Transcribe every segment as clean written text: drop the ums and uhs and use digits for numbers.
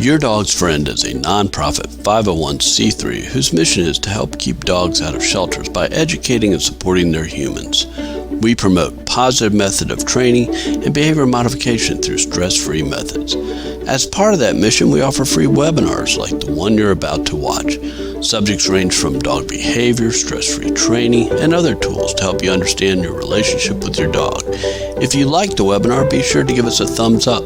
Your Dog's Friend is a nonprofit 501c3 whose mission is to help keep dogs out of shelters by educating and supporting their humans. We promote positive method of training and behavior modification through stress-free methods. As part of that mission, we offer free webinars like the one you're about to watch. Subjects range from dog behavior, stress-free training, and other tools to help you understand your relationship with your dog. If you like the webinar, be sure to give us a thumbs up.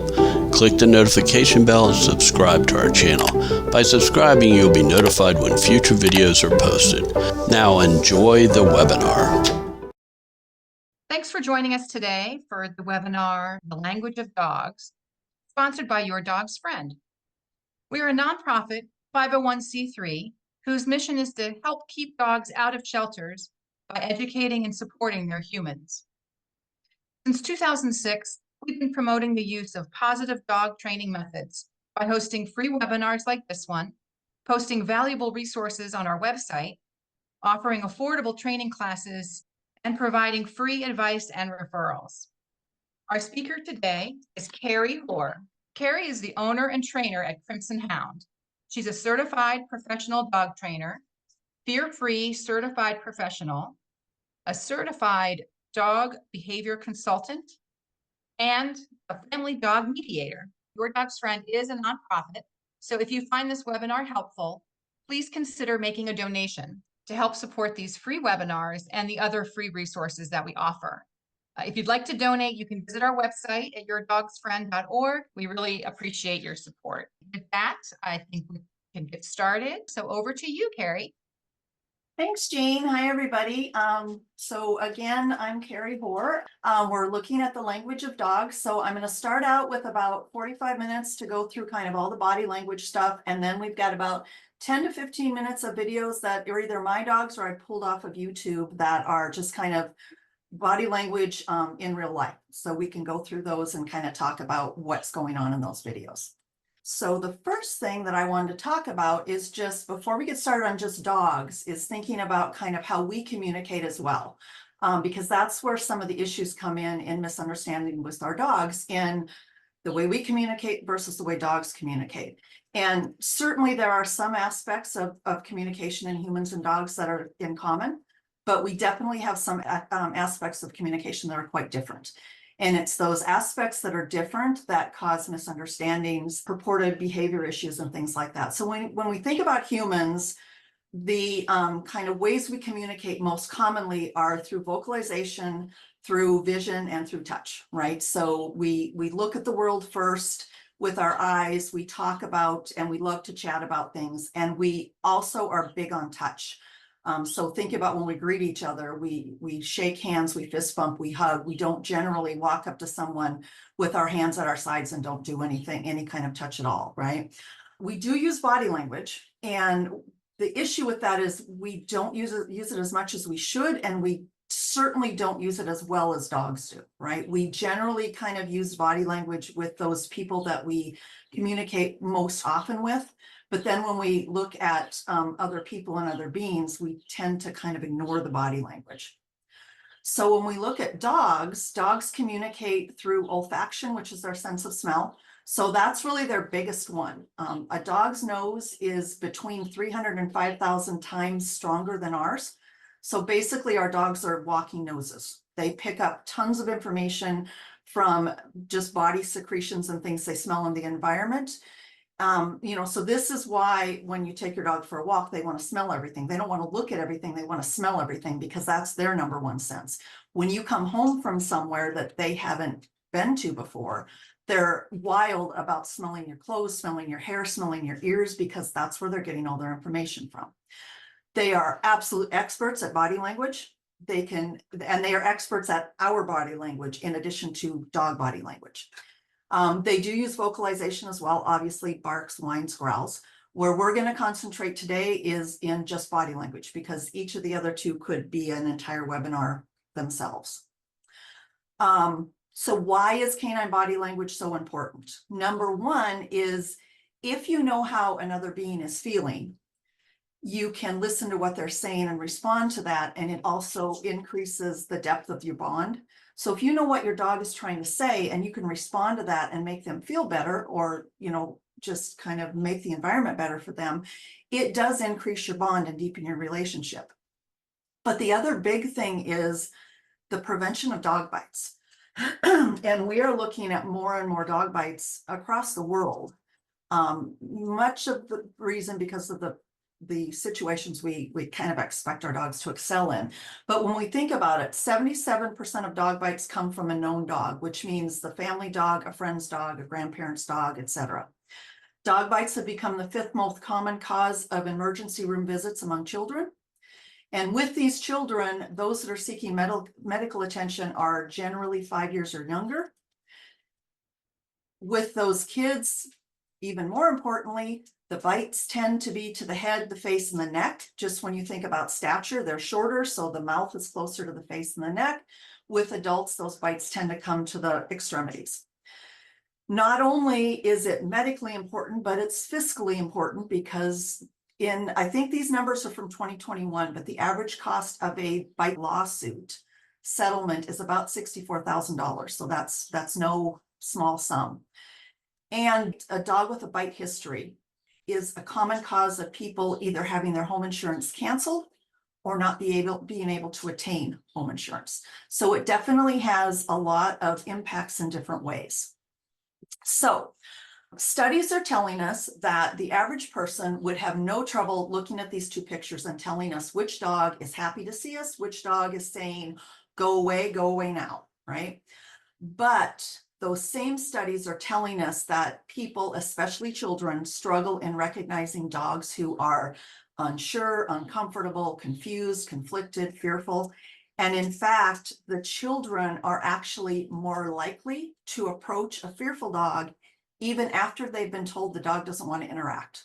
Click the notification bell and subscribe to our channel. By subscribing, you'll be notified when future videos are posted. Now enjoy the webinar. Thanks for joining us today for the webinar, The Language of Dogs, sponsored by Your Dog's Friend. We are a nonprofit 501c3 whose mission is to help keep dogs out of shelters by educating and supporting their humans. Since 2006, we've been promoting the use of positive dog training methods by hosting free webinars like this one, posting valuable resources on our website, offering affordable training classes, and providing free advice and referrals. Our speaker today is Kerrie Hoar. Kerrie is the owner and trainer at Crimson Hound. She's a certified professional dog trainer, fear-free certified professional, a certified dog behavior consultant, and a family dog mediator. Your Dog's Friend is a nonprofit, so if you find this webinar helpful, please consider making a donation to help support these free webinars and the other free resources that we offer. If you'd like to donate, you can visit our website at yourdogsfriend.org. We really appreciate your support. With that, I think we can get started. So over to you, Kerrie. Thanks, Jane. Hi, everybody. So again, I'm Kerrie Hoar. We're looking at the language of dogs. So I'm going to start out with about 45 minutes to go through kind of all the body language stuff. And then we've got about 10 to 15 minutes of videos that are either my dogs or I pulled off of YouTube that are just kind of body language in real life. So we can go through those and kind of talk about what's going on in those videos. So the first thing that I wanted to talk about is just before we get started on just dogs is thinking about kind of how we communicate as well. Because that's where some of the issues come in misunderstanding with our dogs in the way we communicate versus the way dogs communicate. And certainly there are some aspects of communication in humans and dogs that are in common, but we definitely have some aspects of communication that are quite different. And it's those aspects that are different that cause misunderstandings, purported behavior issues, and things like that. So when we think about humans, the kind of ways we communicate most commonly are through vocalization, through vision, and through touch, right? So we look at the world first with our eyes, we talk about, and we love to chat about things, and we also are big on touch. So think about when we greet each other, we shake hands, we fist bump, we hug. We don't generally walk up to someone with our hands at our sides and don't do anything, any kind of touch at all, right? We do use body language, and the issue with that is we don't use it as much as we should, and we certainly don't use it as well as dogs do, right? We generally kind of use body language with those people that we communicate most often with. But then when we look at other people and other beings, we tend to kind of ignore the body language. So when we look at dogs communicate through olfaction, which is their sense of smell. So that's really their biggest one. A dog's nose is between 300 and 5,000 times stronger than ours. So basically our dogs are walking noses. They pick up tons of information from just body secretions and things they smell in the environment. So this is why when you take your dog for a walk, they want to smell everything. They don't want to look at everything. They want to smell everything because that's their number one sense. When you come home from somewhere that they haven't been to before, they're wild about smelling your clothes, smelling your hair, smelling your ears, because that's where they're getting all their information from. They are absolute experts at body language. They are experts at our body language in addition to dog body language. They do use vocalization as well, obviously barks, whines, growls. Where we're going to concentrate today is in just body language, because each of the other two could be an entire webinar themselves. So why is canine body language so important? Number one is if you know how another being is feeling, you can listen to what they're saying and respond to that, and it also increases the depth of your bond. So if you know what your dog is trying to say and you can respond to that and make them feel better, or just kind of make the environment better for them, it does increase your bond and deepen your relationship. But the other big thing is the prevention of dog bites. And we are looking at more and more dog bites across the world. Much of the reason because of the situations we kind of expect our dogs to excel in. But when we think about it, 77% of dog bites come from a known dog, which means the family dog, a friend's dog, a grandparent's dog, etc. Dog bites have become the 5th most common cause of emergency room visits among children. And with these children, those that are seeking medical attention are generally 5 years or younger. With those kids, even more importantly, the bites tend to be to the head, the face, and the neck. Just when you think about stature, they're shorter, so the mouth is closer to the face and the neck. With adults, those bites tend to come to the extremities. Not only is it medically important, but it's fiscally important because I think these numbers are from 2021, but the average cost of a bite lawsuit settlement is about $64,000. So that's no small sum. And a dog with a bite history is a common cause of people either having their home insurance canceled or not being able to attain home insurance. So it definitely has a lot of impacts in different ways. So studies are telling us that the average person would have no trouble looking at these two pictures and telling us which dog is happy to see us, which dog is saying, go away now, right? But those same studies are telling us that people, especially children, struggle in recognizing dogs who are unsure, uncomfortable, confused, conflicted, fearful. And in fact, the children are actually more likely to approach a fearful dog even after they've been told the dog doesn't want to interact.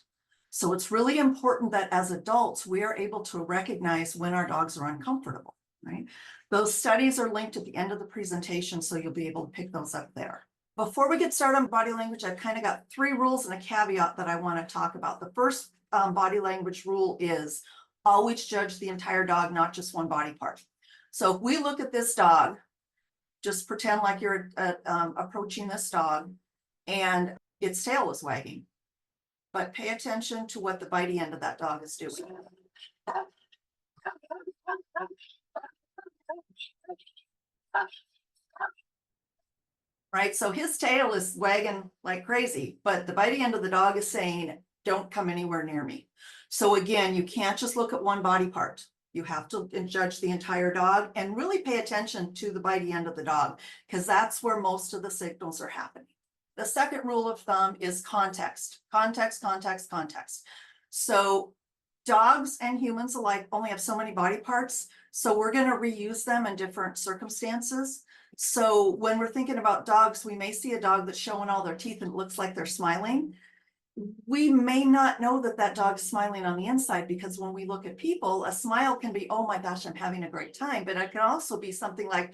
So it's really important that as adults, we are able to recognize when our dogs are uncomfortable, right? Those studies are linked at the end of the presentation, so you'll be able to pick those up there. Before we get started on body language, I've kind of got 3 rules and a caveat that I want to talk about. The first body language rule is always judge the entire dog, not just one body part. So if we look at this dog, just pretend like you're approaching this dog and its tail is wagging, but pay attention to what the bitey end of that dog is doing. Right, so his tail is wagging like crazy, but the bitey end of the dog is saying, don't come anywhere near me. So again, you can't just look at one body part. You have to judge the entire dog and really pay attention to the bitey end of the dog, because that's where most of the signals are happening. The second rule of thumb is context. Context. So dogs and humans alike only have so many body parts, so we're going to reuse them in different circumstances. So when we're thinking about dogs, we may see a dog that's showing all their teeth and it looks like they're smiling. We may not know that that dog's smiling on the inside, because when we look at people, a smile can be, oh my gosh, I'm having a great time. But it can also be something like,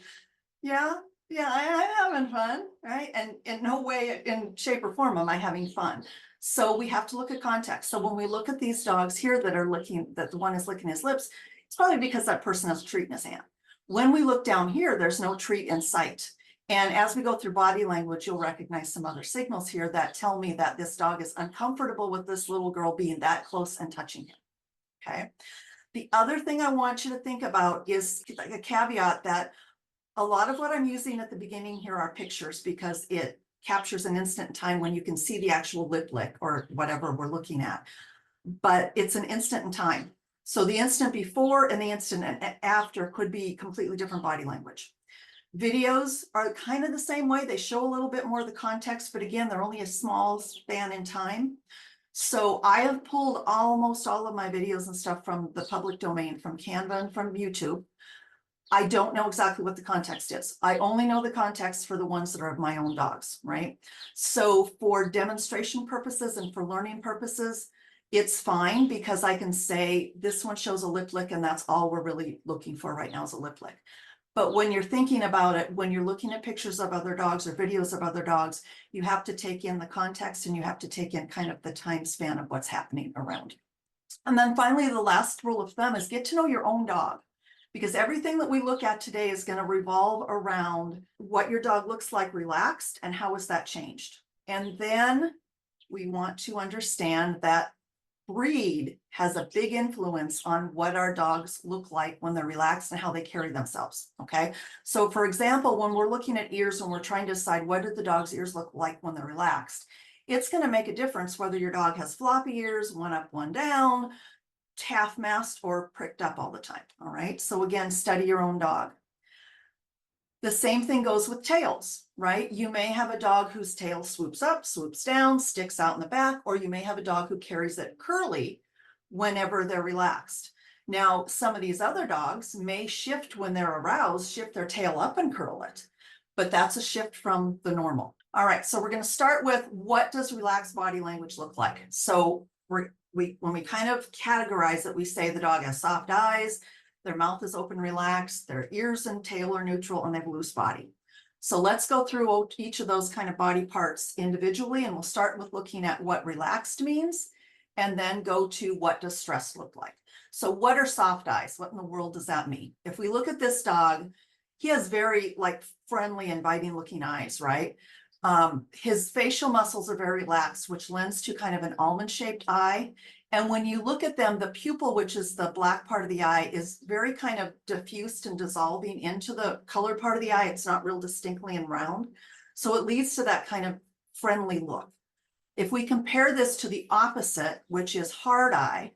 yeah, I'm having fun, right? And in no way, in shape or form, am I having fun. So we have to look at context. So when we look at these dogs here that the one is licking his lips, it's probably because that person has a treat in his hand. When we look down here, there's no treat in sight. And as we go through body language, you'll recognize some other signals here that tell me that this dog is uncomfortable with this little girl being that close and touching him, okay? The other thing I want you to think about is like a caveat that a lot of what I'm using at the beginning here are pictures, because it captures an instant in time when you can see the actual lip lick or whatever we're looking at. But it's an instant in time. So the instant before and the instant after could be completely different body language. Videos are kind of the same way. They show a little bit more of the context, but again, they're only a small span in time. So I have pulled almost all of my videos and stuff from the public domain, from Canva and from YouTube. I don't know exactly what the context is. I only know the context for the ones that are of my own dogs, right? So for demonstration purposes and for learning purposes, it's fine, because I can say this one shows a lip lick and that's all we're really looking for right now is a lip lick. But when you're thinking about it, when you're looking at pictures of other dogs or videos of other dogs, you have to take in the context and you have to take in kind of the time span of what's happening around you. And then finally, the last rule of thumb is get to know your own dog, because everything that we look at today is going to revolve around what your dog looks like relaxed and how has that changed. And then we want to understand that breed has a big influence on what our dogs look like when they're relaxed and how they carry themselves, okay? So for example, when we're looking at ears and we're trying to decide what do the dog's ears look like when they're relaxed, it's gonna make a difference whether your dog has floppy ears, one up, one down, half-masked, or pricked up all the time, all right? So again, study your own dog. The same thing goes with tails, right? You may have a dog whose tail swoops up, swoops down, sticks out in the back, or you may have a dog who carries it curly whenever they're relaxed. Now, some of these other dogs may shift when they're aroused, shift their tail up and curl it, but that's a shift from the normal. All right, so we're going to start with what does relaxed body language look like? So when we kind of categorize it, we say the dog has soft eyes, their mouth is open, relaxed, their ears and tail are neutral, and they have a loose body. So let's go through each of those kind of body parts individually, and we'll start with looking at what relaxed means, and then go to what does stress look like. So what are soft eyes? What in the world does that mean? If we look at this dog, he has very like friendly, inviting looking eyes, right? His facial muscles are very relaxed, which lends to kind of an almond-shaped eye. And when you look at them, the pupil, which is the black part of the eye, is very kind of diffused and dissolving into the colored part of the eye. It's not real distinctly and round. So it leads to that kind of friendly look. If we compare this to the opposite, which is hard eye,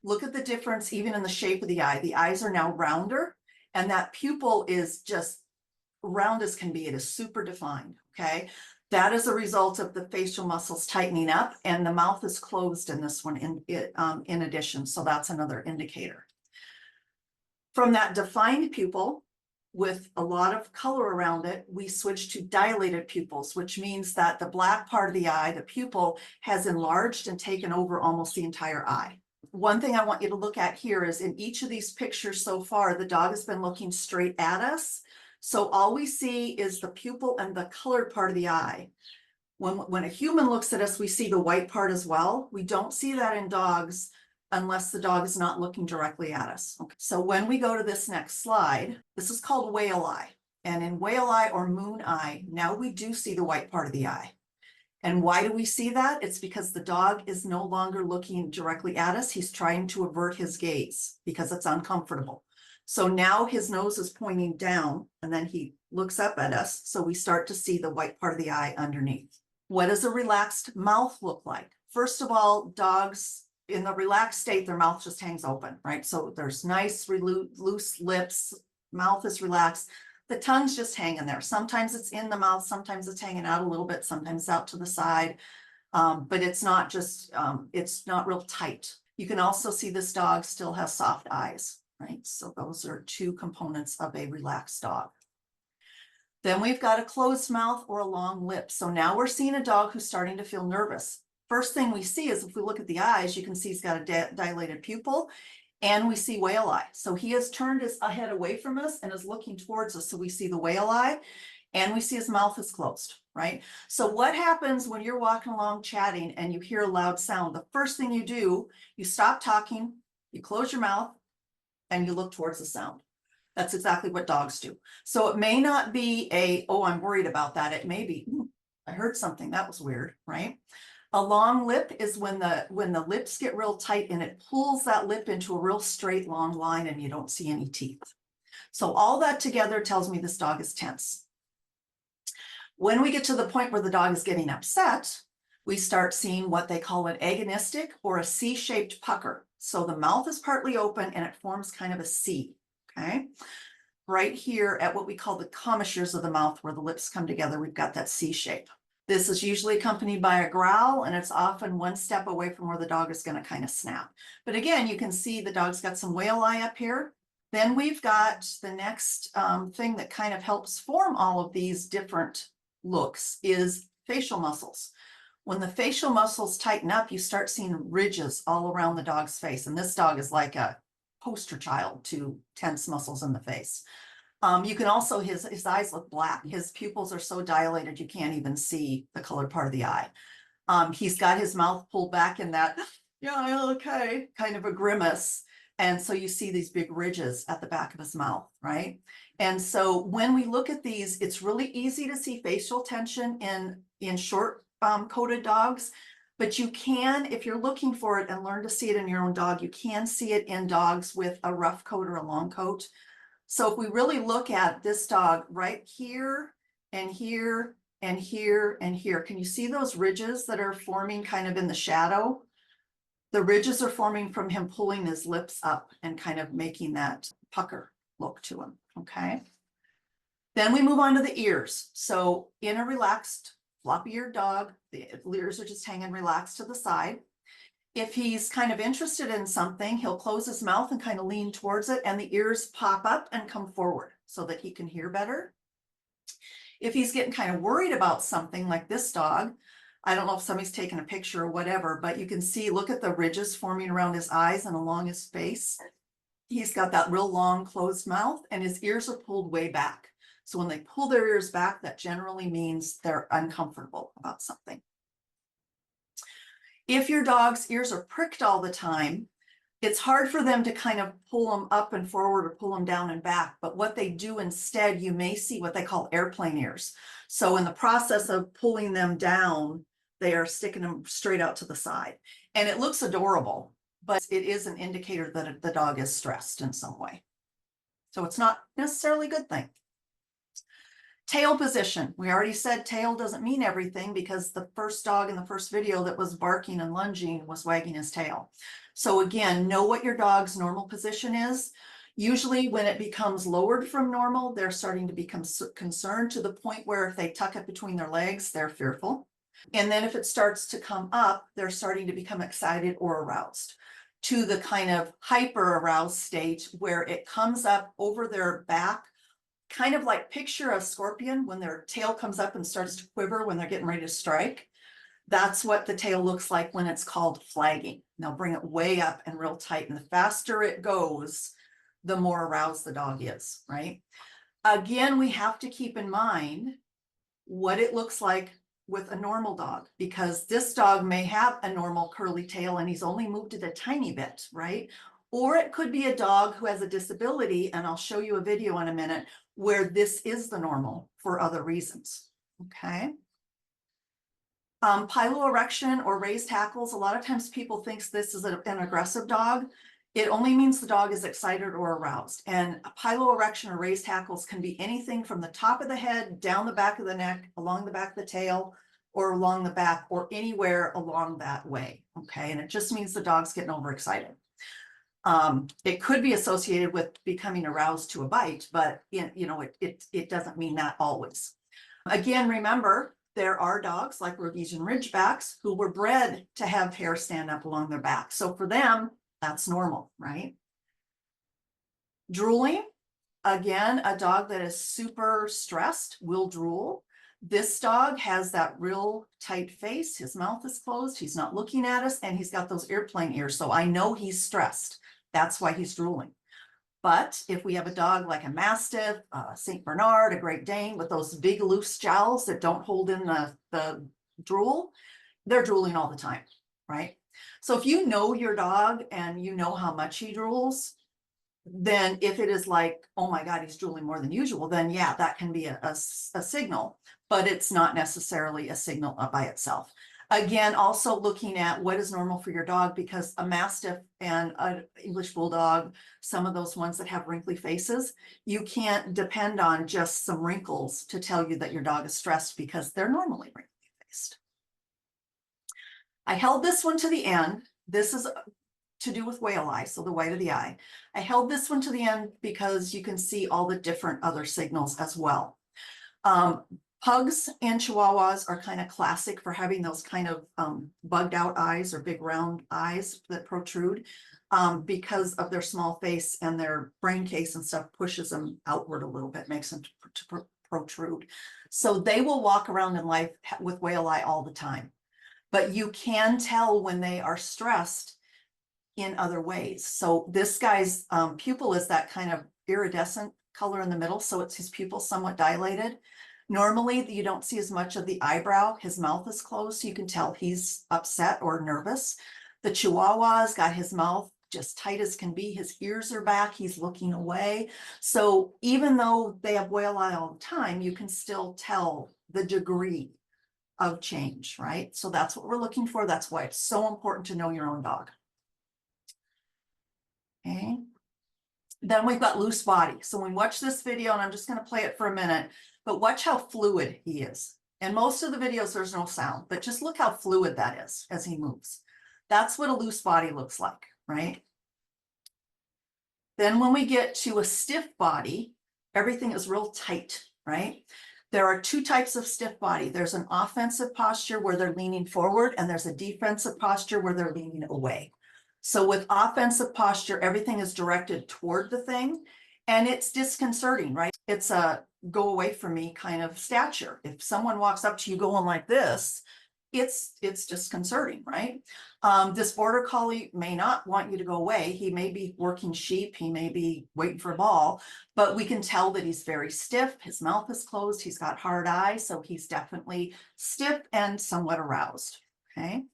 look at the difference even in the shape of the eye. The eyes are now rounder, and that pupil is just round as can be. It is super defined, okay? That is a result of the facial muscles tightening up, and the mouth is closed in this one in addition, so that's another indicator. From that defined pupil with a lot of color around it, we switch to dilated pupils, which means that the black part of the eye, the pupil, has enlarged and taken over almost the entire eye. One thing I want you to look at here is in each of these pictures so far, the dog has been looking straight at us. So all we see is the pupil and the colored part of the eye. When a human looks at us, we see the white part as well. We don't see that in dogs unless the dog is not looking directly at us. Okay. So when we go to this next slide, this is called whale eye. And in whale eye or moon eye, now we do see the white part of the eye. And why do we see that? It's because the dog is no longer looking directly at us. He's trying to avert his gaze because it's uncomfortable. So now his nose is pointing down and then he looks up at us. So we start to see the white part of the eye underneath. What does a relaxed mouth look like? First of all, dogs in the relaxed state, their mouth just hangs open, right? So there's nice loose lips, mouth is relaxed. The tongue's just hanging there. Sometimes it's in the mouth, sometimes it's hanging out a little bit, sometimes out to the side. But it's not just, it's not real tight. You can also see this dog still has soft eyes. Right? So those are two components of a relaxed dog. Then we've got a closed mouth or a long lip. So now we're seeing a dog who's starting to feel nervous. First thing we see is if we look at the eyes, you can see he's got a dilated pupil and we see whale eye. So he has turned his head away from us and is looking towards us. So we see the whale eye and we see his mouth is closed, right? So what happens when you're walking along chatting and you hear a loud sound? The first thing you do, you stop talking, you close your mouth, and you look towards the sound. That's exactly what dogs do. So it may not be oh, I'm worried about that. It may be, I heard something, that was weird, right? A long lip is when the lips get real tight and it pulls that lip into a real straight long line and you don't see any teeth. So all that together tells me this dog is tense. When we get to the point where the dog is getting upset, we start seeing what they call an agonistic or a C-shaped pucker. So the mouth is partly open and it forms kind of a C, okay? Right here at what we call the commissures of the mouth where the lips come together, we've got that C shape. This is usually accompanied by a growl and it's often one step away from where the dog is going to kind of snap. But again, you can see the dog's got some whale eye up here. Then we've got the next thing that kind of helps form all of these different looks is facial muscles. When the facial muscles tighten up, you start seeing ridges all around the dog's face. And this dog is like a poster child to tense muscles in the face. You can also, his eyes look black. His pupils are so dilated, you can't even see the colored part of the eye. He's got his mouth pulled back in that, yeah, okay, kind of a grimace. And so you see these big ridges at the back of his mouth, right? And so when we look at these, it's really easy to see facial tension in short coated dogs. But you can, if you're looking for it and learn to see it in your own dog, you can see it in dogs with a rough coat or a long coat. So if we really look at this dog right here and here and here and here, can you see those ridges that are forming kind of in the shadow? The ridges are forming from him pulling his lips up and kind of making that pucker look to him, okay? Then we move on to the ears. So in a relaxed, floppy-eared dog, the ears are just hanging relaxed to the side. If he's kind of interested in something, he'll close his mouth and kind of lean towards it, and the ears pop up and come forward so that he can hear better. If he's getting kind of worried about something like this dog, I don't know if somebody's taken a picture or whatever, but you can see, look at the ridges forming around his eyes and along his face. He's got that real long closed mouth and his ears are pulled way back. So when they pull their ears back, that generally means they're uncomfortable about something. If your dog's ears are pricked all the time, it's hard for them to kind of pull them up and forward or pull them down and back. But what they do instead, you may see what they call airplane ears. So in the process of pulling them down, they are sticking them straight out to the side. And it looks adorable, but it is an indicator that the dog is stressed in some way. So it's not necessarily a good thing. Tail position. We already said tail doesn't mean everything because the first dog in the first video that was barking and lunging was wagging his tail. So again, know what your dog's normal position is. Usually when it becomes lowered from normal, they're starting to become concerned to the point where if they tuck it between their legs, they're fearful. And then if it starts to come up, they're starting to become excited or aroused to the kind of hyper aroused state where it comes up over their back. Kind of like picture a scorpion when their tail comes up and starts to quiver when they're getting ready to strike. That's what the tail looks like when it's called flagging. They'll bring it way up and real tight. And the faster it goes, the more aroused the dog is, right? Again, we have to keep in mind what it looks like with a normal dog, because this dog may have a normal curly tail and he's only moved it a tiny bit, right? Or it could be a dog who has a disability, and I'll show you a video in a minute, where this is the normal for other reasons, okay? Piloerection or raised hackles, a lot of times people think this is an aggressive dog. It only means the dog is excited or aroused. And a piloerection or raised hackles can be anything from the top of the head, down the back of the neck, along the back of the tail, or along the back, or anywhere along that way, okay? And it just means the dog's getting overexcited. It could be associated with becoming aroused to a bite, but it doesn't mean that always. Again, remember, there are dogs like Rhodesian Ridgebacks who were bred to have hair stand up along their back. So for them, that's normal, right? Drooling, again, a dog that is super stressed will drool. This dog has that real tight face. His mouth is closed. He's not looking at us, and he's got those airplane ears. So I know he's stressed. That's why he's drooling. But if we have a dog like a Mastiff, St. Bernard, a Great Dane with those big loose jowls that don't hold in the drool, they're drooling all the time, right? So if you know your dog and you know how much he drools, then if it is like, oh my God, he's drooling more than usual, then yeah, that can be a signal, but it's not necessarily a signal by itself. Again, also looking at what is normal for your dog, because a Mastiff and an English Bulldog, some of those ones that have wrinkly faces, you can't depend on just some wrinkles to tell you that your dog is stressed because they're normally wrinkly faced. I held this one to the end. This is to do with whale eye, so the white of the eye. I held this one to the end because you can see all the different other signals as well. Pugs and Chihuahuas are kind of classic for having those kind of bugged out eyes or big round eyes that protrude because of their small face, and their brain case and stuff pushes them outward a little bit, makes them to protrude. So they will walk around in life with whale eye all the time. But you can tell when they are stressed in other ways. So this guy's pupil is that kind of iridescent color in the middle, so it's his pupil somewhat dilated. Normally, you don't see as much of the eyebrow. His mouth is closed, so you can tell he's upset or nervous. The Chihuahua's got his mouth just tight as can be. His ears are back. He's looking away. So even though they have whale eye all the time, you can still tell the degree of change, right? So that's what we're looking for. That's why it's so important to know your own dog. Okay. Then we've got loose body. So when we watch this video, and I'm just going to play it for a minute, but watch how fluid he is. And most of the videos, there's no sound, but just look how fluid that is as he moves. That's what a loose body looks like, right? Then when we get to a stiff body, everything is real tight, right? There are two types of stiff body. There's an offensive posture where they're leaning forward, and there's a defensive posture where they're leaning away. So with offensive posture, everything is directed toward the thing, and it's disconcerting, right? It's a go away from me kind of stature. If someone walks up to you going like this, it's disconcerting, right? This border collie may not want you to go away. He may be working sheep. He may be waiting for a ball, but we can tell that he's very stiff. His mouth is closed. He's got hard eyes. So he's definitely stiff and somewhat aroused, okay?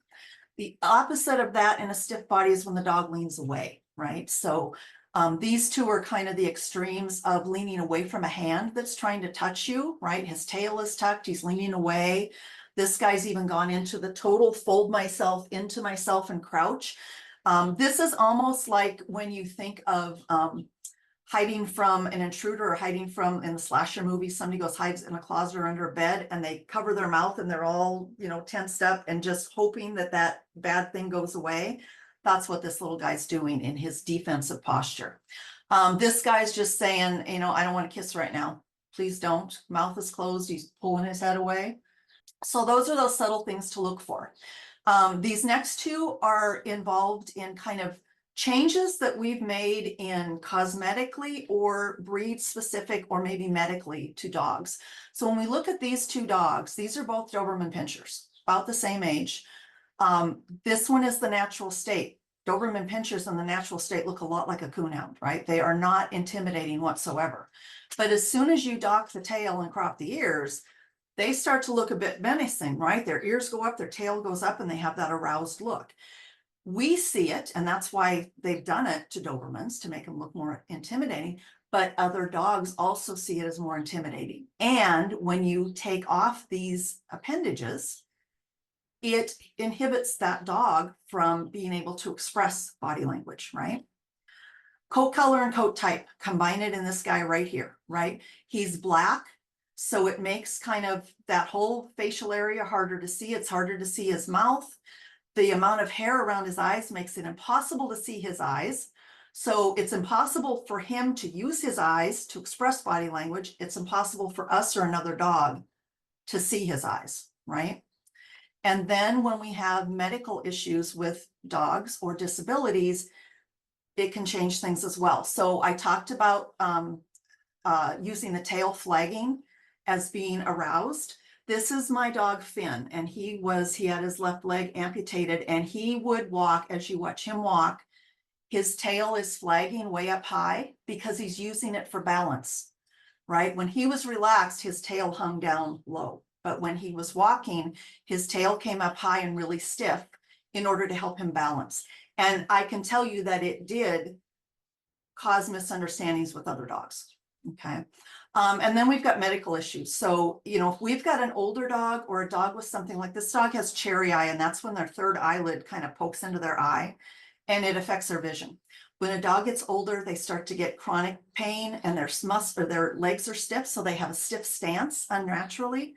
The opposite of that in a stiff body is when the dog leans away, right? So these two are kind of the extremes of leaning away from a hand that's trying to touch you, right? His tail is tucked. He's leaning away. This guy's even gone into the total fold myself into myself and crouch. This is almost like when you think of hiding from an intruder or hiding from, in the slasher movie, somebody goes hides in a closet or under a bed and they cover their mouth and they're all, you know, tensed up and just hoping that that bad thing goes away. That's what this little guy's doing in his defensive posture. This guy's just saying, you know, I don't want to kiss right now. Please don't. Mouth is closed. He's pulling his head away. So those are those subtle things to look for. These next two are involved in kind of changes that we've made in cosmetically or breed specific or maybe medically to dogs. So when we look at these two dogs, these are both Doberman Pinschers, about the same age. This one is the natural state. Doberman Pinschers in the natural state look a lot like a coonhound, right? They are not intimidating whatsoever. But as soon as you dock the tail and crop the ears, they start to look a bit menacing, right? Their ears go up, their tail goes up, and they have that aroused look. We see it, and that's why they've done it to Dobermans to make them look more intimidating, but other dogs also see it as more intimidating. And when you take off these appendages, it inhibits that dog from being able to express body language, right? Coat color and coat type, combine it in this guy right here, right? He's black, so it makes kind of that whole facial area harder to see. It's harder to see his mouth. The amount of hair around his eyes makes it impossible to see his eyes. So it's impossible for him to use his eyes to express body language. It's impossible for us or another dog to see his eyes, right? And then when we have medical issues with dogs or disabilities, it can change things as well. So I talked about using the tail flagging as being aroused. This is my dog Finn, and he had his left leg amputated, and he would walk, as you watch him walk, his tail is flagging way up high because he's using it for balance, right? When he was relaxed, his tail hung down low, but when he was walking, his tail came up high and really stiff in order to help him balance. And I can tell you that it did cause misunderstandings with other dogs, okay? And then we've got medical issues. So, you know, if we've got an older dog or a dog with something like this dog has cherry eye, and that's when their third eyelid kind of pokes into their eye and it affects their vision. When a dog gets older, they start to get chronic pain and their legs are stiff. So they have a stiff stance unnaturally.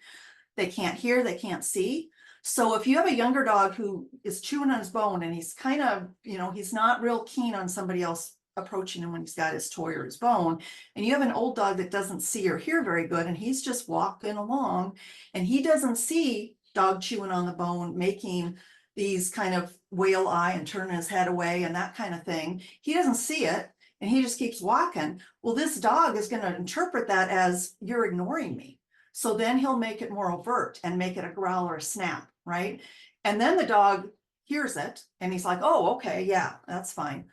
They can't hear, they can't see. So if you have a younger dog who is chewing on his bone and he's kind of, you know, he's not real keen on somebody else approaching him when he's got his toy or his bone, and you have an old dog that doesn't see or hear very good, and he's just walking along and he doesn't see dog chewing on the bone, making these kind of whale eye and turning his head away and that kind of thing. He doesn't see it and he just keeps walking. Well, this dog is going to interpret that as you're ignoring me. So then he'll make it more overt and make it a growl or a snap, right? And then the dog hears it and he's like, oh, okay, yeah, that's fine.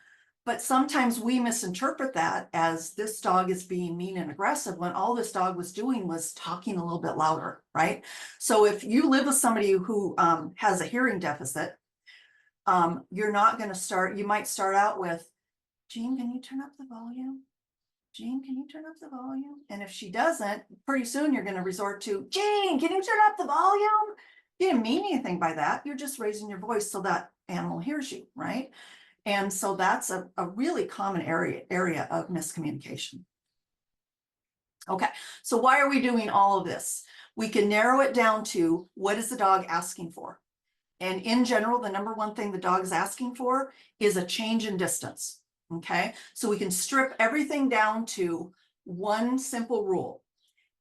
But sometimes we misinterpret that as this dog is being mean and aggressive when all this dog was doing was talking a little bit louder, right? So if you live with somebody who has a hearing deficit, you're not going to start, you might start out with, Jean, can you turn up the volume? Jean, can you turn up the volume? And if she doesn't, pretty soon you're going to resort to, Jean, can you turn up the volume? You didn't mean anything by that. You're just raising your voice so that animal hears you, right? And so that's a really common area of miscommunication. Okay, so why are we doing all of this? We can narrow it down to, what is the dog asking for? And in general, the number one thing the dog is asking for is a change in distance. Okay, so we can strip everything down to one simple rule.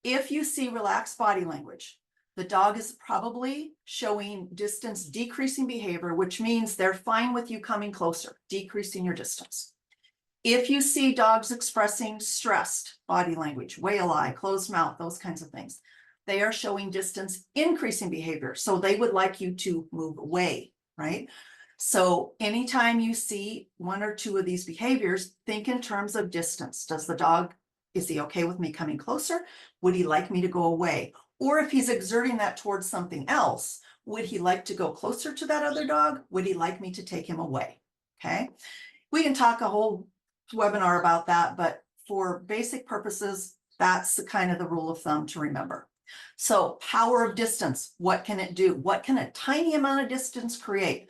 If you see relaxed body language, the dog is probably showing distance decreasing behavior, which means they're fine with you coming closer, decreasing your distance. If you see dogs expressing stressed body language, whale eye, closed mouth, those kinds of things, they are showing distance increasing behavior. So they would like you to move away, right? So anytime you see one or two of these behaviors, think in terms of distance. Is he okay with me coming closer? Would he like me to go away? Or if he's exerting that towards something else, would he like to go closer to that other dog? Would he like me to take him away? Okay. We can talk a whole webinar about that, but for basic purposes, that's the kind of the rule of thumb to remember. So power of distance, what can it do? What can a tiny amount of distance create?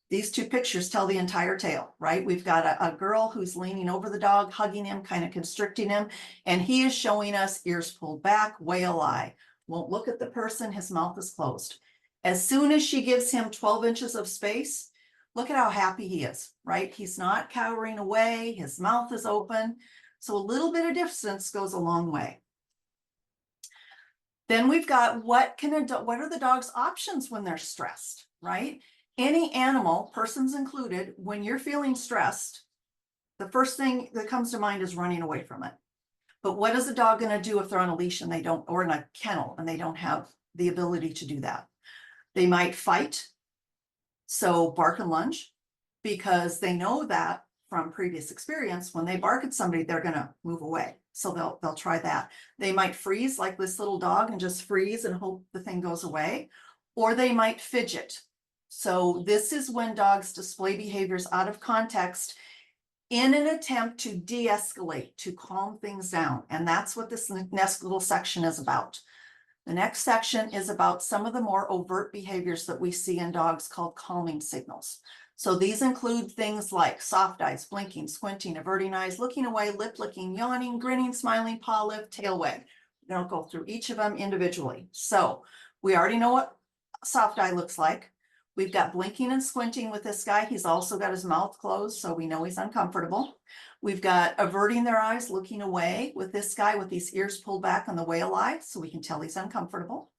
These two pictures tell the entire tale, right? We've got a girl who's leaning over the dog, hugging him, kind of constricting him, and he is showing us ears pulled back, whale eye. Won't look at the person, his mouth is closed. As soon as she gives him 12 inches of space, look at how happy he is, right? He's not cowering away, his mouth is open. So a little bit of distance goes a long way. Then we've got what are the dog's options when they're stressed, right? Any animal, persons included, when you're feeling stressed, the first thing that comes to mind is running away from it. But what is a dog going to do if they're on a leash and they don't, or in a kennel and they don't have the ability to do that? They might fight, so bark and lunge, because they know that from previous experience, when they bark at somebody, they're going to move away. So they'll try that. They might freeze like this little dog and just freeze and hope the thing goes away, or they might fidget. So this is when dogs display behaviors out of context in an attempt to de-escalate, to calm things down. And that's what this next little section is about. The next section is about some of the more overt behaviors that we see in dogs called calming signals. So these include things like soft eyes, blinking, squinting, averting eyes, looking away, lip licking, yawning, grinning, smiling, paw lift, tail wag. We don't go through each of them individually. So we already know what soft eye looks like. We've got blinking and squinting with this guy. He's also got his mouth closed, so we know he's uncomfortable. We've got averting their eyes, looking away with this guy with these ears pulled back on the whale eye, so we can tell he's uncomfortable.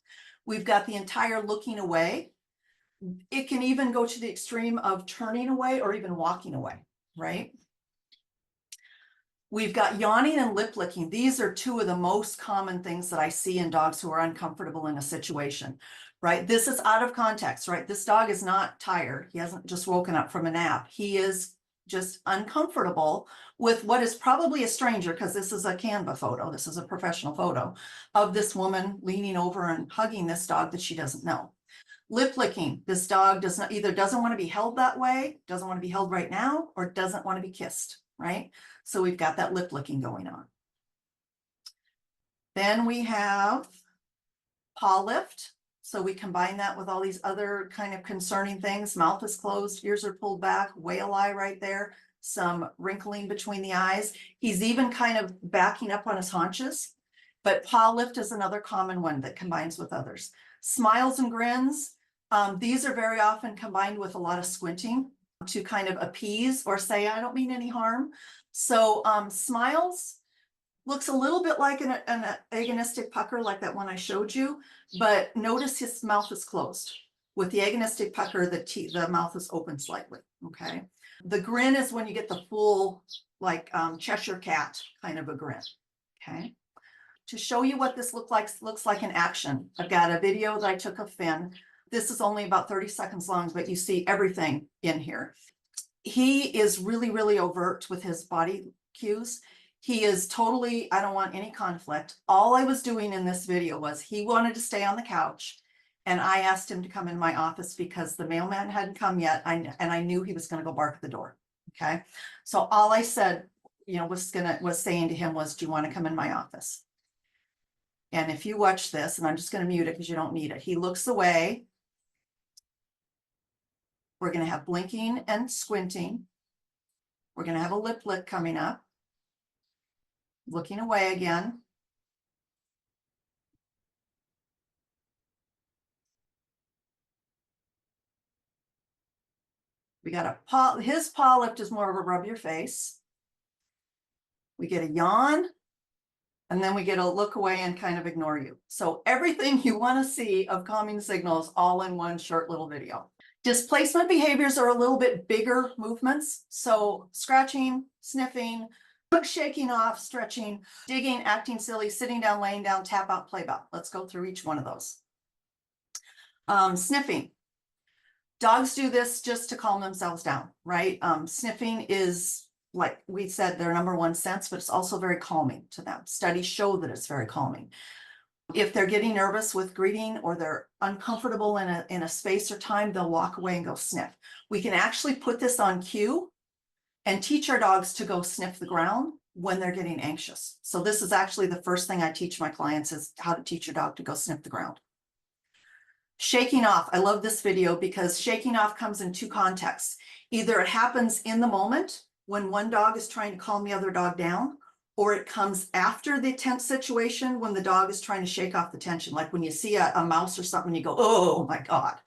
We've got the entire looking away. It can even go to the extreme of turning away or even walking away, right? We've got yawning and lip licking. These are two of the most common things that I see in dogs who are uncomfortable in a situation, right? This is out of context, right? This dog is not tired. He hasn't just woken up from a nap. He is just uncomfortable with what is probably a stranger, because this is a Canva photo. This is a professional photo of this woman leaning over and hugging this dog that she doesn't know. Lip licking. This dog doesn't want to be held that way, doesn't want to be held right now, or doesn't want to be kissed, right? So we've got that lip licking going on. Then we have paw lift. So we combine that with all these other kind of concerning things. Mouth is closed, ears are pulled back, whale eye right there, some wrinkling between the eyes. He's even kind of backing up on his haunches. But paw lift is another common one that combines with others. Smiles and grins. These are very often combined with a lot of squinting to kind of appease or say, I don't mean any harm. So smiles looks a little bit like an agonistic pucker, like that one I showed you, but notice his mouth is closed. With the agonistic pucker, the mouth is open slightly, okay? The grin is when you get the full, like Cheshire cat kind of a grin, okay? To show you what this looks like in action, I've got a video that I took of Finn. This is only about 30 seconds long, but you see everything in here. He is really, really overt with his body cues. He is totally, I don't want any conflict. All I was doing in this video was he wanted to stay on the couch, and I asked him to come in my office because the mailman hadn't come yet, and I knew he was going to go bark at the door. Okay, so all I said, was saying to him was, do you want to come in my office? And if you watch this, and I'm just going to mute it because you don't need it. He looks away. We're going to have blinking and squinting. We're going to have a lip lick coming up. Looking away again. We got a paw, his paw lift is more of a rub your face. We get a yawn, and then we get a look away and kind of ignore you. So everything you want to see of calming signals all in one short little video. Displacement behaviors are a little bit bigger movements. So scratching, sniffing, shaking off, stretching, digging, acting silly, sitting down, laying down, tap out, play out. Let's go through each one of those. Sniffing. Dogs do this just to calm themselves down, right? Sniffing is, like we said, their number one sense, but it's also very calming to them. Studies show that it's very calming. If they're getting nervous with greeting or they're uncomfortable in a space or time, they'll walk away and go sniff. We can actually put this on cue and teach our dogs to go sniff the ground when they're getting anxious. So this is actually the first thing I teach my clients is how to teach your dog to go sniff the ground. Shaking off. I love this video because shaking off comes in two contexts. Either it happens in the moment when one dog is trying to calm the other dog down, or it comes after the tense situation when the dog is trying to shake off the tension. Like when you see a mouse or something, you go, oh my God.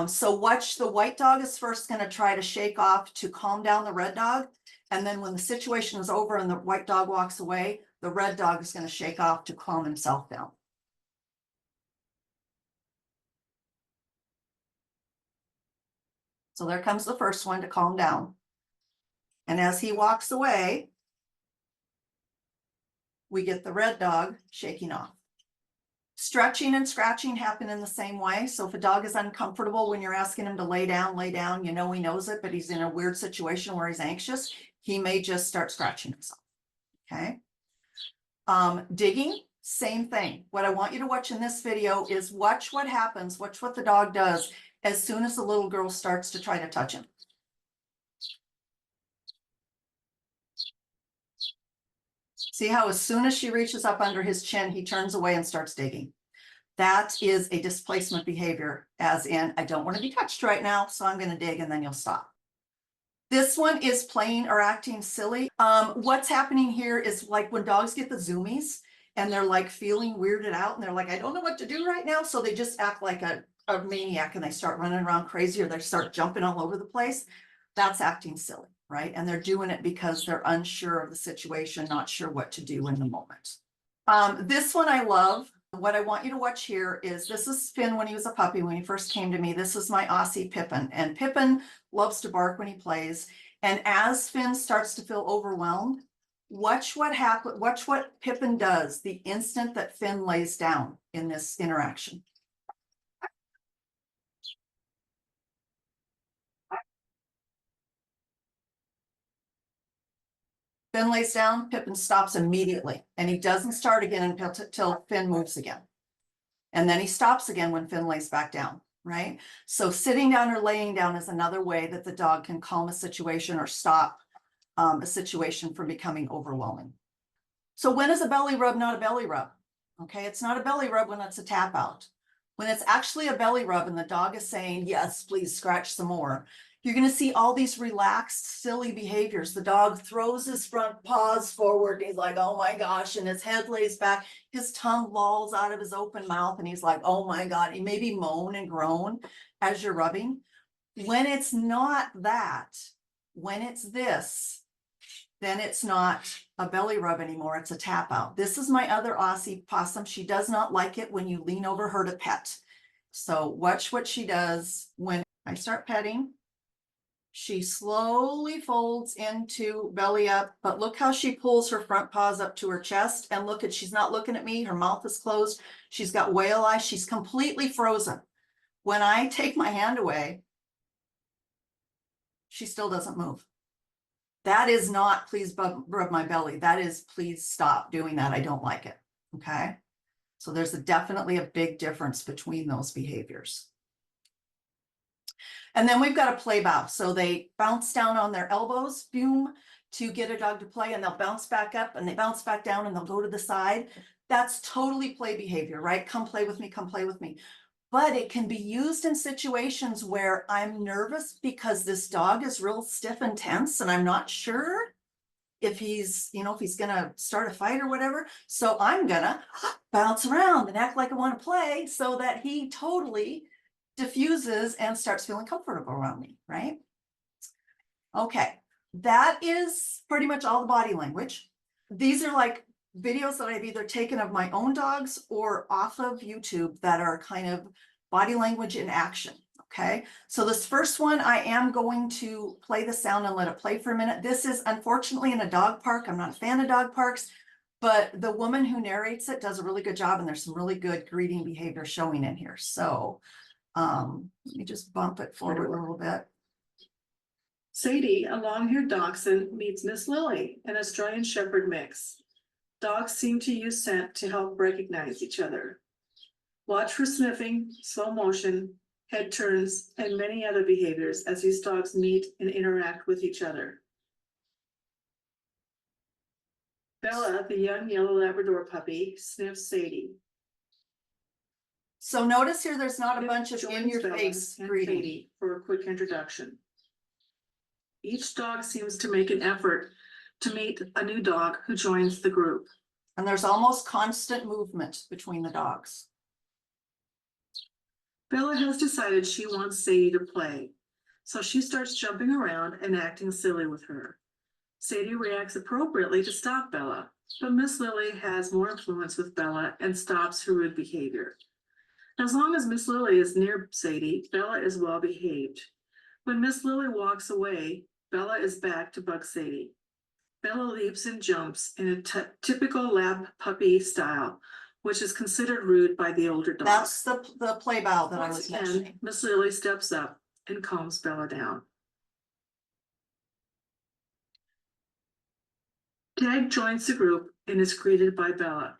So watch, the white dog is first going to try to shake off to calm down the red dog. And then when the situation is over and the white dog walks away, the red dog is going to shake off to calm himself down. So there comes the first one to calm down. And as he walks away, we get the red dog shaking off. Stretching and scratching happen in the same way. So if a dog is uncomfortable when you're asking him to lay down, you know he knows it, but he's in a weird situation where he's anxious, he may just start scratching himself. Okay. Digging, same thing. What I want you to watch in this video is watch what happens, watch what the dog does as soon as the little girl starts to try to touch him. See how as soon as she reaches up under his chin, he turns away and starts digging. That is a displacement behavior, as in, I don't want to be touched right now, so I'm going to dig and then you'll stop. This one is playing or acting silly. What's happening here is like when dogs get the zoomies and they're like feeling weirded out and they're like, I don't know what to do right now. So they just act like a maniac and they start running around crazy or they start jumping all over the place. That's acting silly, right? And they're doing it because they're unsure of the situation, not sure what to do in the moment. This one I love. What I want you to watch here is, this is Finn when he was a puppy, when he first came to me. This is my Aussie Pippin, and Pippin loves to bark when he plays. And as Finn starts to feel overwhelmed, watch what happens. Watch what Pippin does the instant that Finn lays down in this interaction. Finn lays down, Pippin stops immediately, and he doesn't start again until Finn moves again. And then he stops again when Finn lays back down, right? So sitting down or laying down is another way that the dog can calm a situation or stop a situation from becoming overwhelming. So when is a belly rub not a belly rub? Okay, it's not a belly rub when it's a tap out. When it's actually a belly rub and the dog is saying, yes, please scratch some more, you're going to see all these relaxed, silly behaviors. The dog throws his front paws forward. And he's like, oh my gosh. And his head lays back. His tongue lolls out of his open mouth. And he's like, oh my God. He maybe moan and groan as you're rubbing. When it's not that, when it's this, then it's not a belly rub anymore. It's a tap out. This is my other Aussie possum. She does not like it when you lean over her to pet. So watch what she does when I start petting. She slowly folds into belly up, but look how she pulls her front paws up to her chest. And look at, she's not looking at me. Her mouth is closed. She's got whale eyes. She's completely frozen. When I take my hand away, she still doesn't move. That is not please rub my belly. That is please stop doing that. I don't like it. Okay. So there's definitely a big difference between those behaviors. And then we've got a play bow. So they bounce down on their elbows, boom, to get a dog to play, and they'll bounce back up and they bounce back down and they'll go to the side. That's totally play behavior, right? Come play with me, come play with me. but it can be used in situations where I'm nervous because this dog is real stiff and tense and I'm not sure if he's, if he's gonna start a fight or whatever. So I'm gonna bounce around and act like I want to play so that he totally diffuses and starts feeling comfortable around me, right? Okay, that is pretty much all the body language. These are like videos that I've either taken of my own dogs or off of YouTube that are kind of body language in action. Okay, so this first one, I am going to play the sound and let it play for a minute. This is unfortunately in a dog park. I'm not a fan of dog parks, but the woman who narrates it does a really good job, and there's some really good greeting behavior showing in here. So let me just bump it forward a little bit. Sadie, a long-haired dachshund, meets Miss Lily, an Australian Shepherd mix. Dogs seem to use scent to help recognize each other. Watch for sniffing, slow motion, head turns, and many other behaviors as these dogs meet and interact with each other. Bella, the young yellow Labrador puppy, sniffs Sadie. So notice here, there's not a bunch of Joins in-your-face Bella and greeting. Sadie for a quick introduction. Each dog seems to make an effort to meet a new dog who joins the group. And there's almost constant movement between the dogs. Bella has decided she wants Sadie to play, so she starts jumping around and acting silly with her. Sadie reacts appropriately to stop Bella, but Miss Lily has more influence with Bella and stops her rude behavior. As long as Miss Lily is near Sadie, Bella is well behaved. When Miss Lily walks away, Bella is back to bug Sadie. Bella leaps and jumps in a typical lab puppy style, which is considered rude by the older dog. That's the play bow that I Once was again, mentioning. Miss Lily steps up and calms Bella down. Tag joins the group and is greeted by Bella.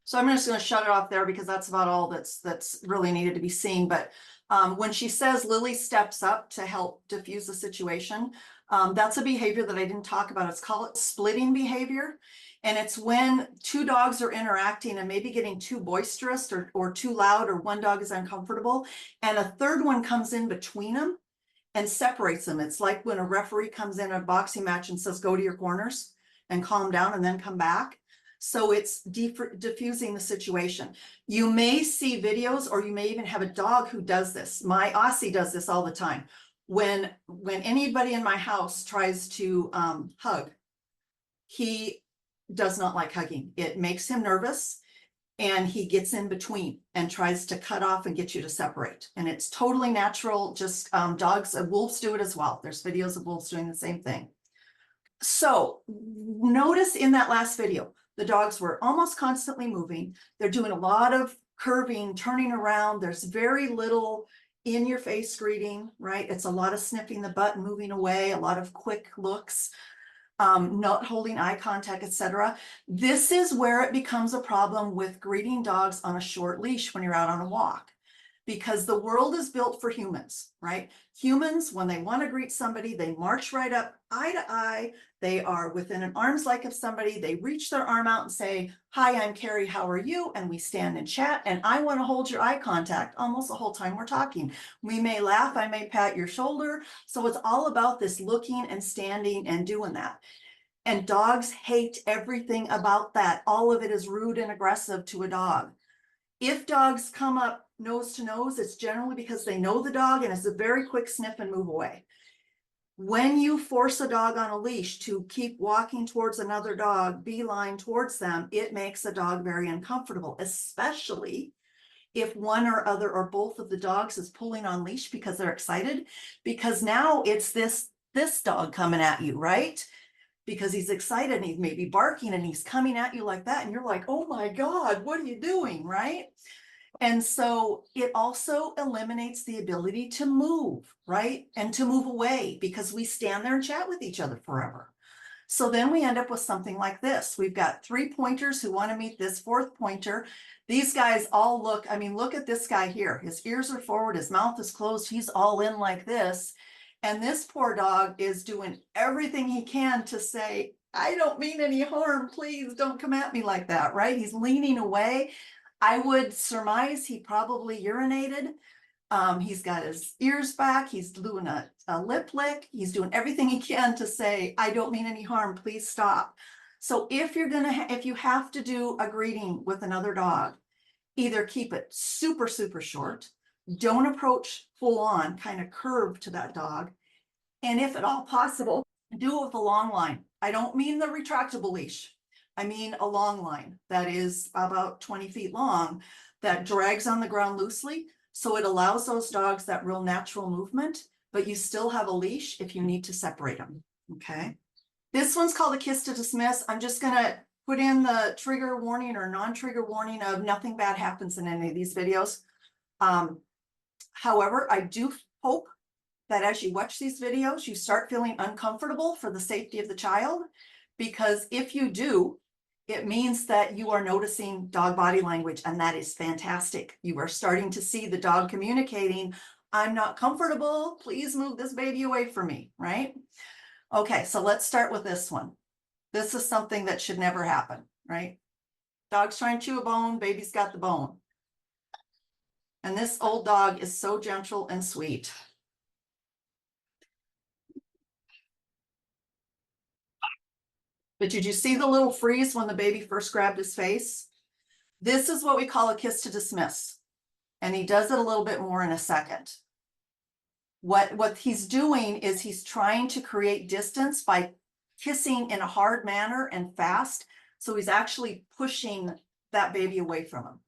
So I'm just going to shut it off there because that's about all that's really needed to be seen. But when she says Lily steps up to help diffuse the situation, that's a behavior that I didn't talk about. It's called splitting behavior. And it's when two dogs are interacting and maybe getting too boisterous or too loud, or one dog is uncomfortable, and a third one comes in between them and separates them. It's like when a referee comes in a boxing match and says, go to your corners and calm down and then come back. So it's diffusing the situation. You may see videos, or you may even have a dog who does this. My Aussie does this all the time. When anybody in my house tries to hug, he does not like hugging. It makes him nervous, and he gets in between and tries to cut off and get you to separate. And it's totally natural. Just dogs, wolves do it as well. There's videos of wolves doing the same thing. So notice in that last video, the dogs were almost constantly moving. They're doing a lot of curving, turning around. There's very little in your face greeting, right? It's a lot of sniffing the butt and moving away, a lot of quick looks, not holding eye contact, etc. This is where it becomes a problem with greeting dogs on a short leash when you're out on a walk, because the world is built for humans, right? Humans, when they want to greet somebody, they march right up eye to eye. They are within an arm's length of somebody. They reach their arm out and say, hi, I'm Kerrie, how are you? And we stand and chat, and I want to hold your eye contact almost the whole time we're talking. We may laugh, I may pat your shoulder. So it's all about this looking and standing and doing that. And dogs hate everything about that. All of it is rude and aggressive to a dog. If dogs come up nose to nose, it's generally because they know the dog, and it's a very quick sniff and move away. When you force a dog on a leash to keep walking towards another dog, beeline towards them, it makes a dog very uncomfortable, especially if one or other or both of the dogs is pulling on leash because they're excited, because now it's this dog coming at you, right? Because he's excited and he's maybe barking and he's coming at you like that. And you're like, oh my God, what are you doing, right? And so it also eliminates the ability to move, right? And to move away, because we stand there and chat with each other forever. So then we end up with something like this. We've got 3 pointers who want to meet this 4th pointer. These guys all look, I mean, look at this guy here. His ears are forward, his mouth is closed, he's all in like this. And this poor dog is doing everything he can to say, I don't mean any harm, please don't come at me like that, right? He's leaning away. I would surmise he probably urinated. He's got his ears back. He's doing a lip lick. He's doing everything he can to say, I don't mean any harm, please stop. So if you're if you have to do a greeting with another dog, either keep it super, super short, don't approach full on, kind of curved to that dog. And if at all possible, do it with a long line. I don't mean the retractable leash. I mean a long line that is about 20 feet long that drags on the ground loosely. So it allows those dogs that real natural movement, but you still have a leash if you need to separate them. Okay. This one's called a kiss to dismiss. I'm just going to put in the trigger warning or non-trigger warning of nothing bad happens in any of these videos. However, I do hope that as you watch these videos, you start feeling uncomfortable for the safety of the child, because if you do, it means that you are noticing dog body language, and that is fantastic. You are starting to see the dog communicating, I'm not comfortable, please move this baby away from me, right? Okay, so let's start with this one. This is something that should never happen, right? Dog's trying to chew a bone, baby's got the bone. And this old dog is so gentle and sweet. But did you see the little freeze when the baby first grabbed his face? This is what we call a kiss to dismiss. And he does it a little bit more in a second. What he's doing is he's trying to create distance by kissing in a hard manner and fast. So he's actually pushing that baby away from him.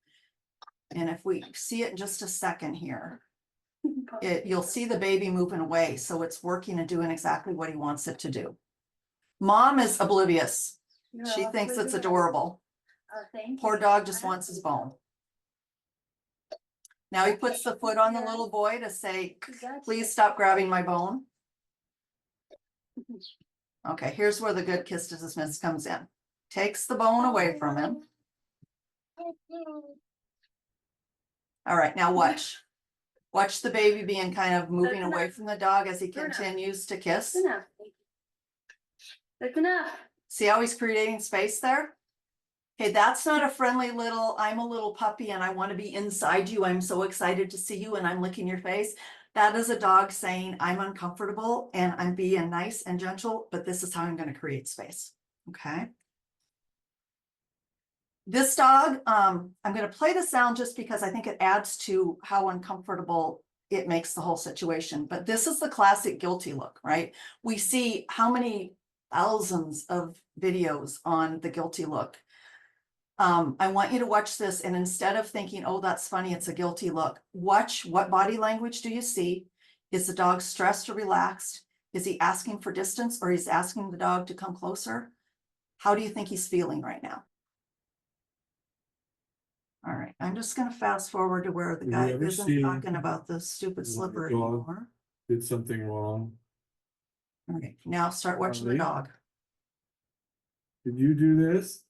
And if we see it in just a second here, you'll see the baby moving away. So it's working and doing exactly what he wants it to do. Mom is oblivious. She thinks it's adorable. Poor dog just wants his bone. Now he puts the foot on the little boy to say, please stop grabbing my bone. Okay, here's where the good kiss to dismiss comes in. Takes the bone away from him. All right, now watch. Watch the baby being kind of moving away from the dog as he continues to kiss. That's enough. See how he's creating space there? Okay, that's not a friendly little, I'm a little puppy and I want to be inside you. I'm so excited to see you and I'm licking your face. That is a dog saying, I'm uncomfortable and I'm being nice and gentle, but this is how I'm going to create space. Okay. This dog, I'm going to play the sound just because I think it adds to how uncomfortable it makes the whole situation. But this is the classic guilty look, right? We see how many thousands of videos on the guilty look. I want you to watch this, and instead of thinking, oh, that's funny, it's a guilty look, watch what body language do you see? Is the dog stressed or relaxed? Is he asking for distance, or he's asking the dog to come closer? How do you think he's feeling right now? All right, I'm just going to fast forward to where the guy isn't talking about the stupid slipper anymore. Did something wrong. All right, now start watching the dog. Did you do this?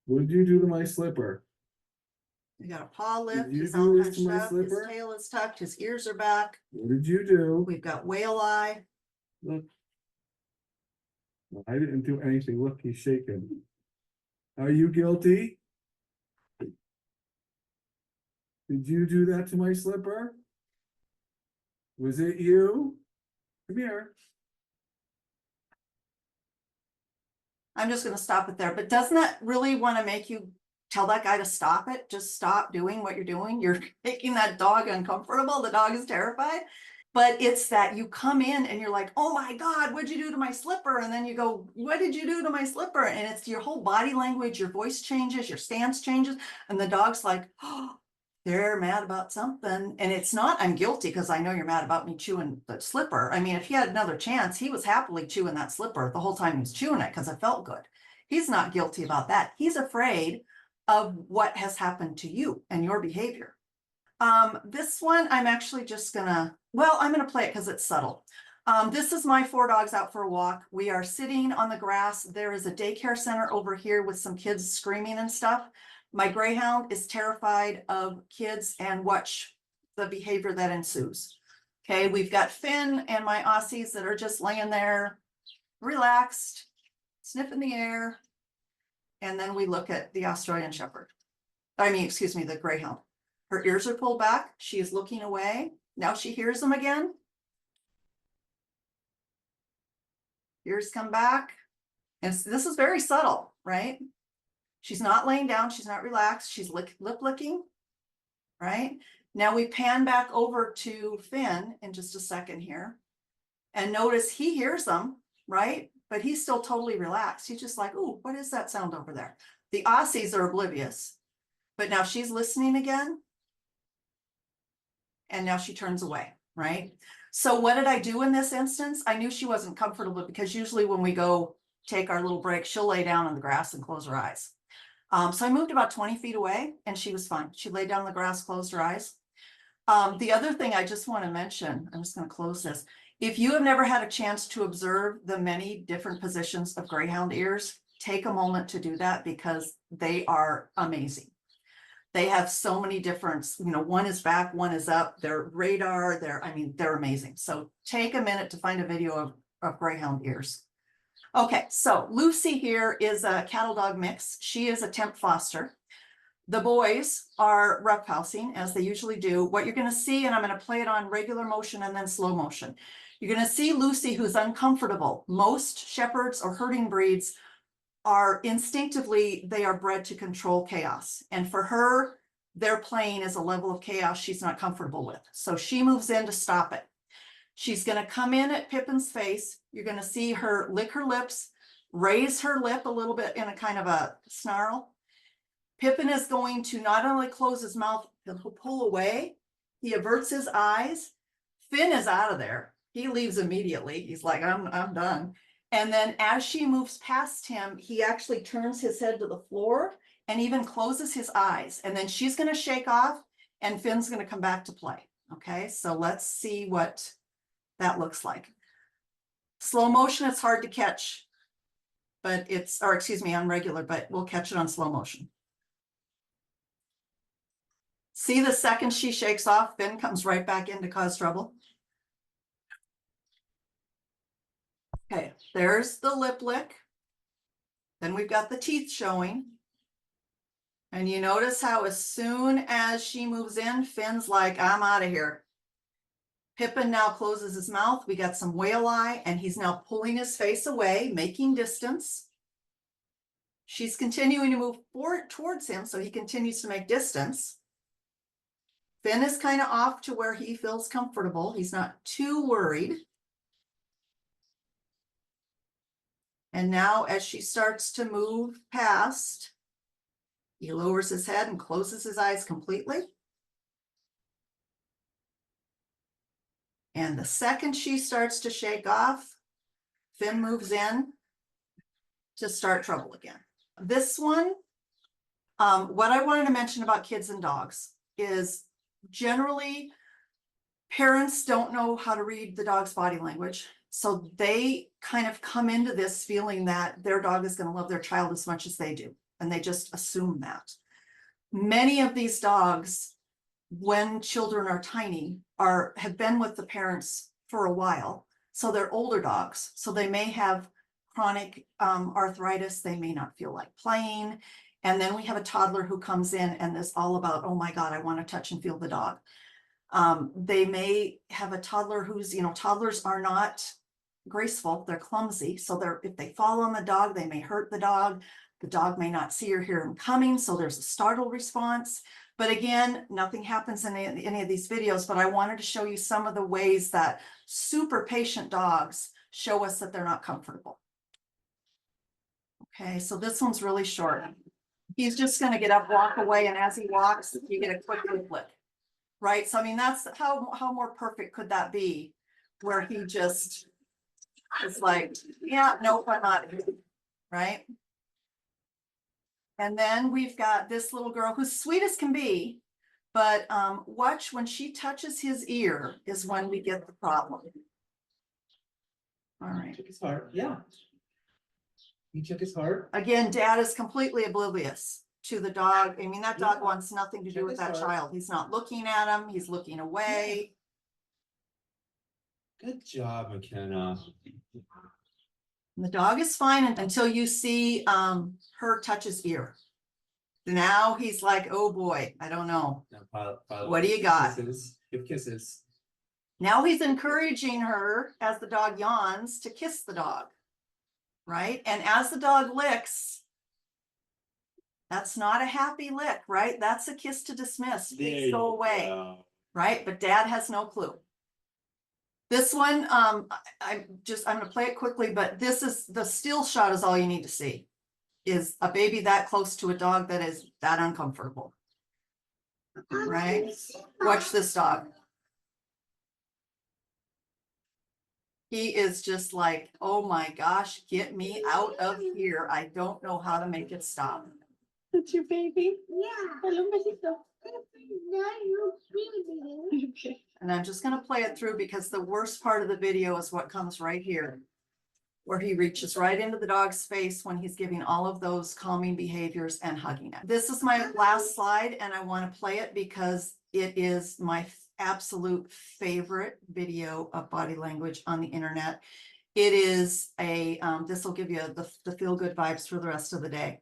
What did you do to my slipper? You got a paw lift, Did you his do arm this hunched to my up, his slipper? tail is tucked, his ears are back. What did you do? We've got whale eye. Look. I didn't do anything. Look, he's shaking. Are you guilty? Did you do that to my slipper? Was it you? Come here. I'm just going to stop it there, but doesn't that really want to make you tell that guy to stop it? Just stop doing what you're doing. You're making that dog uncomfortable. The dog is terrified. But it's that you come in and you're like, oh my God, what'd you do to my slipper? And then you go, what did you do to my slipper? And it's your whole body language, your voice changes, your stance changes. And the dog's like, oh, they're mad about something. And it's not, I'm guilty because I know you're mad about me chewing the slipper. I mean, if he had another chance, he was happily chewing that slipper the whole time he was chewing it because it felt good. He's not guilty about that. He's afraid of what has happened to you and your behavior. This one, I'm actually just gonna, I'm gonna play it because it's subtle. This is my 4 dogs out for a walk. We are sitting on the grass. There is a daycare center over here with some kids screaming and stuff. My greyhound is terrified of kids, and watch the behavior that ensues. Okay, we've got Finn and my Aussies that are just laying there, relaxed, sniffing the air. And then we look at the Australian Shepherd. Excuse me, the Greyhound. Her ears are pulled back. She is looking away. Now she hears them again. Ears come back. And this is very subtle, right? She's not laying down. She's not relaxed. She's lip licking, right? Now we pan back over to Finn in just a second here. And notice he hears them, right? But he's still totally relaxed. He's just like, ooh, what is that sound over there? The Aussies are oblivious. But now she's listening again. And now she turns away, right? So what did I do in this instance? I knew she wasn't comfortable because usually when we go take our little break, she'll lay down on the grass and close her eyes. So I moved about 20 feet away and she was fine. She laid down on the grass, closed her eyes. The other thing I just want to mention, I'm just going to close this. If you have never had a chance to observe the many different positions of Greyhound ears, take a moment to do that because they are amazing. They have so many different, one is back, one is up, their radar, they're amazing. So take a minute to find a video of Greyhound ears. Okay, so Lucy here is a cattle dog mix. She is a temp foster. The boys are roughhousing as they usually do. What you're gonna see, and I'm gonna play it on regular motion and then slow motion. You're gonna see Lucy who's uncomfortable. Most shepherds or herding breeds are instinctively, they are bred to control chaos. And for her, their playing is a level of chaos she's not comfortable with. So she moves in to stop it. She's going to come in at Pippin's face. You're going to see her lick her lips, raise her lip a little bit in a kind of a snarl. Pippin is going to not only close his mouth, he'll pull away. He averts his eyes. Finn is out of there. He leaves immediately. He's like, I'm done. And then as she moves past him, he actually turns his head to the floor and even closes his eyes. And then she's going to shake off and Finn's going to come back to play. Okay, so let's see what that looks like. Slow motion, it's hard to catch, but on regular, but we'll catch it on slow motion. See, the second she shakes off, Finn comes right back in to cause trouble. Okay, there's the lip lick. Then we've got the teeth showing. And you notice how as soon as she moves in, Finn's like, I'm out of here. Pippin now closes his mouth. We got some whale eye, and he's now pulling his face away, making distance. She's continuing to move forward towards him, so he continues to make distance. Finn is kind of off to where he feels comfortable. He's not too worried. And now as she starts to move past, he lowers his head and closes his eyes completely. And the second she starts to shake off, Finn moves in to start trouble again. This one, what I wanted to mention about kids and dogs is generally parents don't know how to read the dog's body language. So they kind of come into this feeling that their dog is going to love their child as much as they do. And they just assume that. Many of these dogs, when children are tiny, have been with the parents for a while. So they're older dogs. So they may have chronic arthritis. They may not feel like playing. And then we have a toddler who comes in and is all about, oh my God, I want to touch and feel the dog. They may have a toddler who's, toddlers are not graceful. They're clumsy. So if they fall on the dog, they may hurt the dog. The dog may not see or hear him coming. So there's a startle response. But again, nothing happens in any of these videos, but I wanted to show you some of the ways that super patient dogs show us that they're not comfortable. Okay, so this one's really short. He's just going to get up, walk away, and as he walks, you get a quick flick. Right? So I mean, that's how more perfect could that be, where he just is like, yeah, nope, I'm not, right? And then we've got this little girl who's sweet as can be, but watch when she touches his ear is when we get the problem. All right. Took his heart, yeah. He took his heart. Again, dad is completely oblivious to the dog. I mean, that dog wants nothing to do with that child. He's not looking at him. He's looking away. Good job, McKenna. And the dog is fine until you see her touch his ear. Now he's like, oh boy, I don't know. What do you got? Give kisses. Now he's encouraging her as the dog yawns to kiss the dog, right? And as the dog licks, that's not a happy lick, right? That's a kiss to dismiss. Please go away, right? But dad has no clue. This one, I'm going to play it quickly, but this is the still shot is all you need to see. Is a baby that close to a dog that is that uncomfortable, right? Watch this dog. He is just like, oh my gosh, get me out of here. I don't know how to make it stop. That's your baby? Yeah. Hello, besito. Okay. And I'm just going to play it through because the worst part of the video is what comes right here, where he reaches right into the dog's face when he's giving all of those calming behaviors and hugging it. This is my last slide, and I want to play it because it is my absolute favorite video of body language on the internet. It is a, this will give you the feel-good vibes for the rest of the day.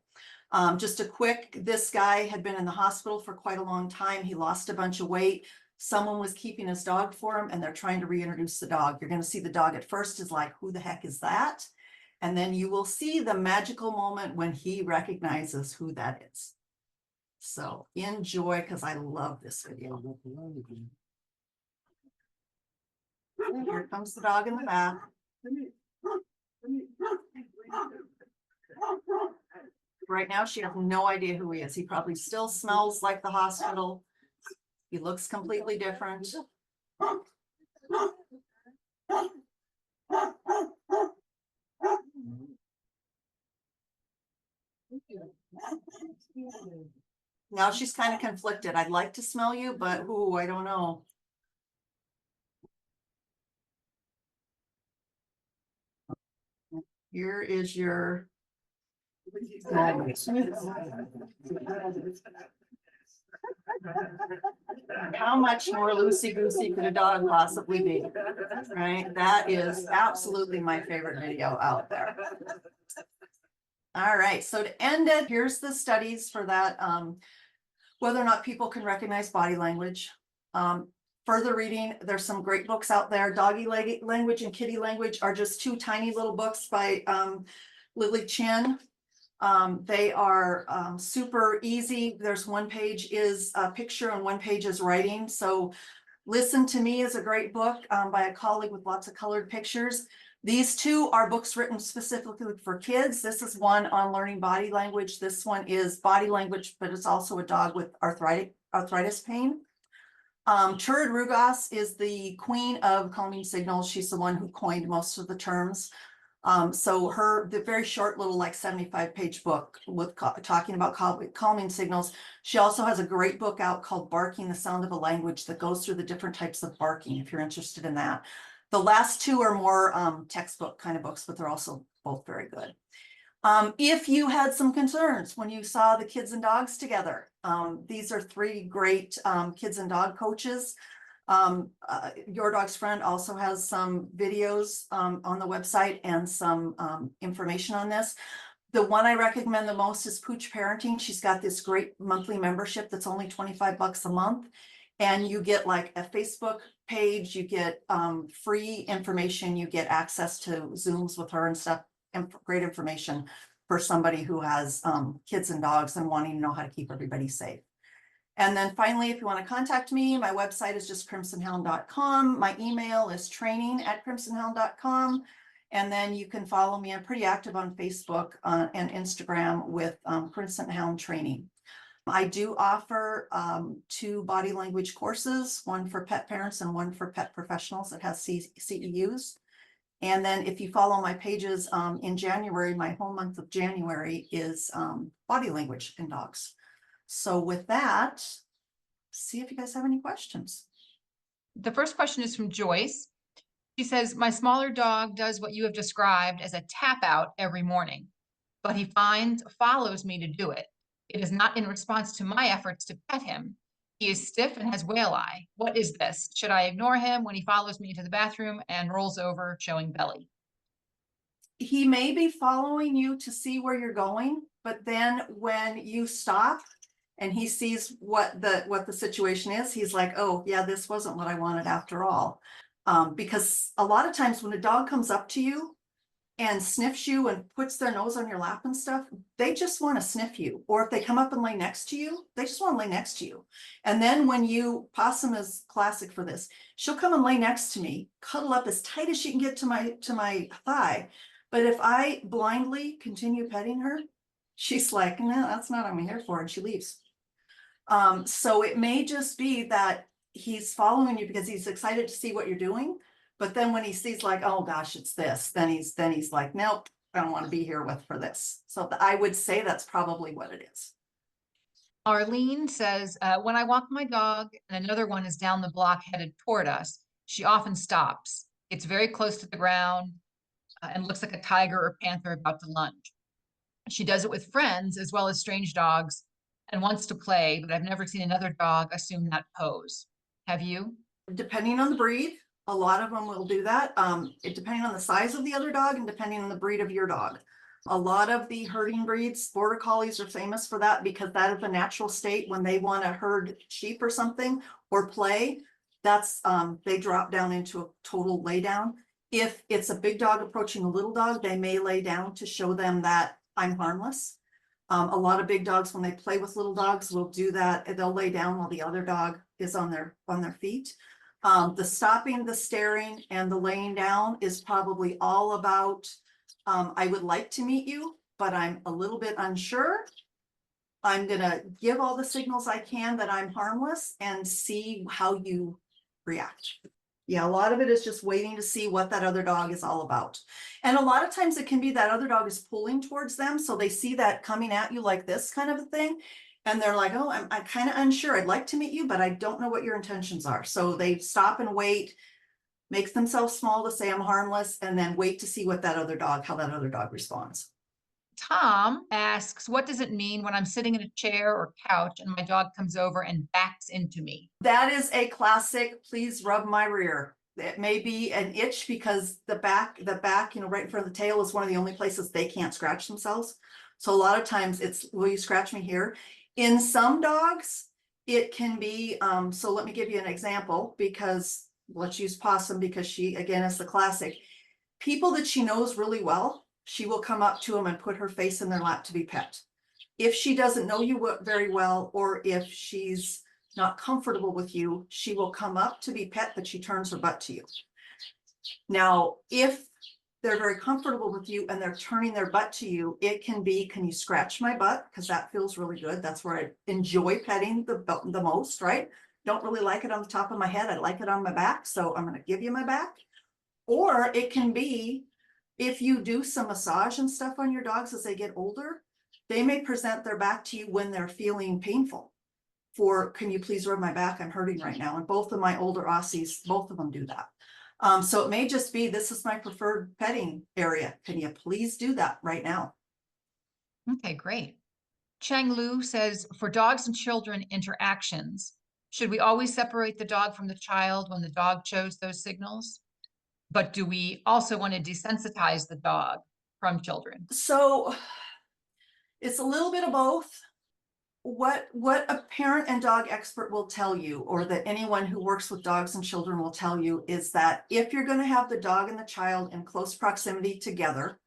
Just a quick, this guy had been in the hospital for quite a long time. He lost a bunch of weight. Someone was keeping his dog for him and they're trying to reintroduce the dog. You're going to see the dog at first is like, who the heck is that? And then you will see the magical moment when he recognizes who that is. So enjoy, because I love this video. Here comes the dog in the back. Right now, she has no idea who he is. He probably still smells like the hospital. He looks completely different. Now she's kind of conflicted. I'd like to smell you, but ooh, I don't know. Here is your how much more loosey-goosey could a dog possibly be, right? That is absolutely my favorite video out there. All right, so to end it, here's the studies for that, whether or not people can recognize body language. Further reading, there's some great books out there. Doggy language and kitty language are just two tiny little books by Lily Chin. They are super easy. There's one page is a picture and one page is writing. So Listen to Me is a great book by a colleague with lots of colored pictures. These two are books written specifically for kids. This is one on learning body language. This one is body language, but it's also a dog with arthritis pain. Turid Rugas is the queen of calming signals. She's the one who coined most of the terms. So the very short little like 75-page book with talking about calming signals. She also has a great book out called Barking, the Sound of a Language, that goes through the different types of barking if you're interested in that. The last two are more textbook kind of books, but they're also both very good. If you had some concerns when you saw the kids and dogs together, these are three great kids and dog coaches. Your Dog's Friend also has some videos on the website and some information on this. The one I recommend the most is Pooch Parenting. She's got this great monthly membership that's only $25 a month. And you get like a Facebook page, you get free information, you get access to Zooms with her and stuff, and great information for somebody who has kids and dogs and wanting to know how to keep everybody safe. And then finally, if you want to contact me, my website is just crimsonhound.com. My email is training@crimsonhound.com. And then you can follow me. I'm pretty active on Facebook and Instagram with Crimson Hound Training. I do offer 2 body language courses, one for pet parents and one for pet professionals that has CEUs. And then if you follow my pages in January, my whole month of January is body language in dogs. So with that, see if you guys have any questions. The first question is from Joyce. She says, my smaller dog does what you have described as a tap out every morning, but he follows me to do it. It is not in response to my efforts to pet him. He is stiff and has whale eye. What is this? Should I ignore him when he follows me to the bathroom and rolls over showing belly? he may be following you to see where you're going, but then when you stop and he sees what the situation is, he's like, oh yeah, this wasn't what I wanted after all. Because a lot of times when a dog comes up to you and sniffs you and puts their nose on your lap and stuff, they just want to sniff you. Or if they come up and lay next to you, they just want to lay next to you. And then when Possum is classic for this, she'll come and lay next to me, cuddle up as tight as she can get to my thigh. But if I blindly continue petting her, she's like, no, that's not what I'm here for, and she leaves. So it may just be that he's following you because he's excited to see what you're doing. But then when he sees like, oh gosh, it's this, then he's like, nope, I don't want to be here for this. So I would say that's probably what it is. Arlene says, when I walk my dog and another one is down the block headed toward us, she often stops. It's very close to the ground and looks like a tiger or panther about to lunge. She does it with friends as well as strange dogs and wants to play, but I've never seen another dog assume that pose. Have you? Depending on the breed, a lot of them will do that. Depending on the size of the other dog and depending on the breed of your dog. A lot of the herding breeds, border collies, are famous for that because that is a natural state when they want to herd sheep or something or play. That's they drop down into a total lay down. If it's a big dog approaching a little dog, they may lay down to show them that I'm harmless. A lot of big dogs, when they play with little dogs, will do that. They'll lay down while the other dog is on their feet. The stopping, the staring, and the laying down is probably all about, I would like to meet you, but I'm a little bit unsure. I'm gonna give all the signals I can that I'm harmless and see how you react. Yeah, a lot of it is just waiting to see what that other dog is all about. And a lot of times it can be that other dog is pulling towards them. So they see that coming at you like this kind of a thing. And they're like, oh, I'm kind of unsure. I'd like to meet you, but I don't know what your intentions are. So they stop and wait, make themselves small to say I'm harmless, and then wait to see what how that other dog responds. Tom asks, what does it mean when I'm sitting in a chair or couch and my dog comes over and backs into me? That is a classic, please rub my rear. It may be an itch because the back, right in front of the tail is one of the only places they can't scratch themselves. So a lot of times it's, will you scratch me here? In some dogs, it can be, so let me give you an example because let's use Possum because she, again, is the classic. People that she knows really well, she will come up to them and put her face in their lap to be pet. If she doesn't know you very well, or if she's not comfortable with you, she will come up to be pet, but she turns her butt to you. Now, if they're very comfortable with you and they're turning their butt to you, it can be, can you scratch my butt? Because that feels really good. That's where I enjoy petting the most, right? Don't really like it on the top of my head. I like it on my back. So I'm going to give you my back. Or it can be, if you do some massage and stuff on your dogs as they get older, they may present their back to you when they're feeling painful. For, can you please rub my back? I'm hurting right now. And both of my older Aussies, both of them do that. So it may just be, this is my preferred petting area. Can you please do that right now? Okay, great. Chang Lu says, for dogs and children interactions, should we always separate the dog from the child when the dog shows those signals? But do we also want to desensitize the dog from children? So it's a little bit of both. What a parent and dog expert will tell you, or that anyone who works with dogs and children will tell you, is that if you're going to have the dog and the child in close proximity together,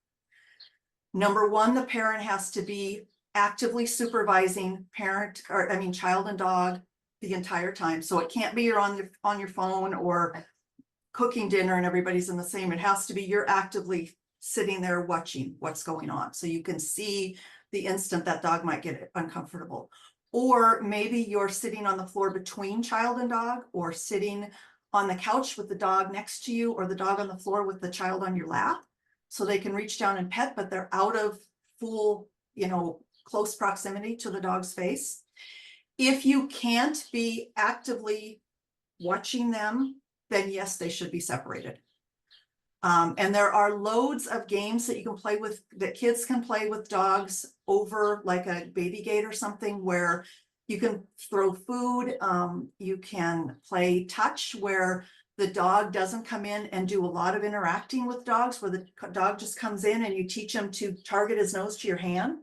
number one, the parent has to be actively supervising child and dog the entire time. So it can't be you're on your phone or cooking dinner and everybody's in the same. It has to be you're actively sitting there watching what's going on. So you can see the instant that dog might get uncomfortable. Or maybe you're sitting on the floor between child and dog, or sitting on the couch with the dog next to you, or the dog on the floor with the child on your lap. So they can reach down and pet, but they're out of full, close proximity to the dog's face. If you can't be actively watching them, then yes, they should be separated. And there are loads of games that you can play with, that kids can play with dogs over, like a baby gate or something, where you can throw food. You can play touch, where the dog doesn't come in and do a lot of interacting with dogs, where the dog just comes in and you teach him to target his nose to your hand.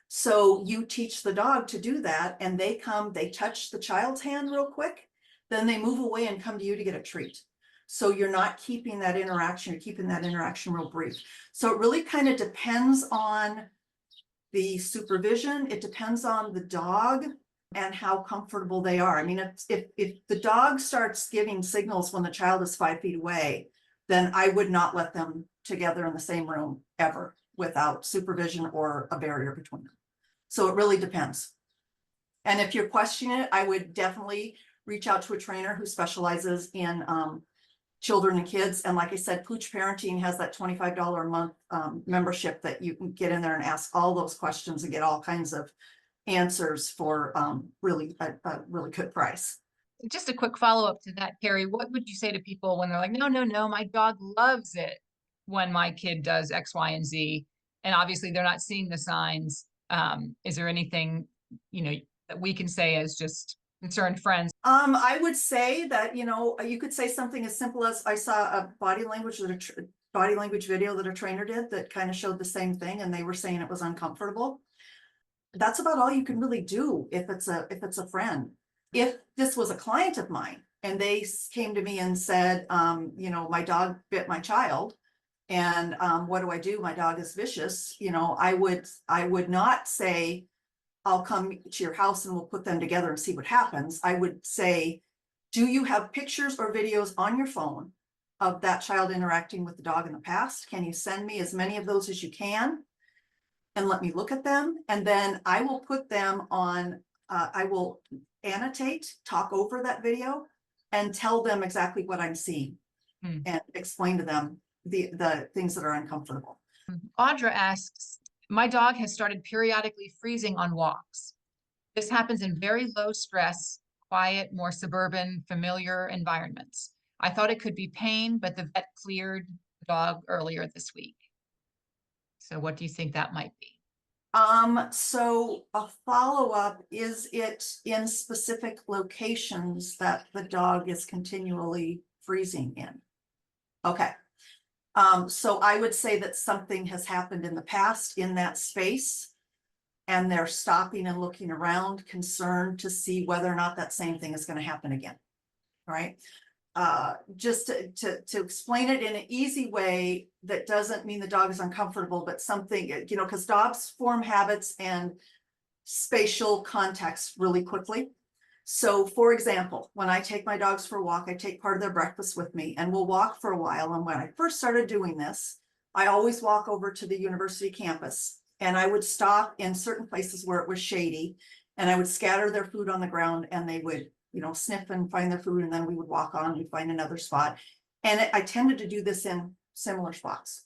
So you teach the dog to do that, and they come, they touch the child's hand real quick, then they move away and come to you to get a treat. So you're not keeping that interaction, you're keeping that interaction real brief. So it really kind of depends on the supervision, it depends on the dog and how comfortable they are. I mean, if the dog starts giving signals when the child is 5 feet away, then I would not let them together in the same room ever without supervision or a barrier between them. So it really depends. And if you're questioning it, I would definitely reach out to a trainer who specializes in children and kids. And like I said, Pooch Parenting has that $25 a month membership that you can get in there and ask all those questions and get all kinds of answers for really a really good price. Just a quick follow-up to that, Kerrie, what would you say to people when they're like, no, no, no, my dog loves it when my kid does X, Y, and Z, and obviously they're not seeing the signs? Is there anything, you know, that we can say as just concerned friends? I would say that, you know, you could say something as simple as, I saw a body language video that a trainer did that kind of showed the same thing, and they were saying it was uncomfortable. That's about all you can really do if it's a friend. If this was a client of mine and they came to me and said, you know, my dog bit my child, and what do I do? My dog is vicious. You know, I would not say, I'll come to your house and we'll put them together and see what happens. I would say, do you have pictures or videos on your phone of that child interacting with the dog in the past? Can you send me as many of those as you can and let me look at them? And then I will put them on, I will annotate, talk over that video and tell them exactly what I'm seeing and explain to them the things that are uncomfortable. Audra asks, my dog has started periodically freezing on walks. This happens in very low stress, quiet, more suburban, familiar environments. I thought it could be pain, but the vet cleared the dog earlier this week. So what do you think that might be? So a follow-up, is it in specific locations that the dog is continually freezing in? Okay. So I would say that something has happened in the past in that space, and they're stopping and looking around, concerned to see whether or not that same thing is going to happen again. Right? Just to explain it in an easy way that doesn't mean the dog is uncomfortable, but something, you know, because dogs form habits and spatial context really quickly. So for example, when I take my dogs for a walk, I take part of their breakfast with me and we'll walk for a while. And when I first started doing this, I always walk over to the university campus and I would stop in certain places where it was shady and I would scatter their food on the ground and they would, you know, sniff and find their food, and then we would walk on, we'd find another spot. And I tended to do this in similar spots.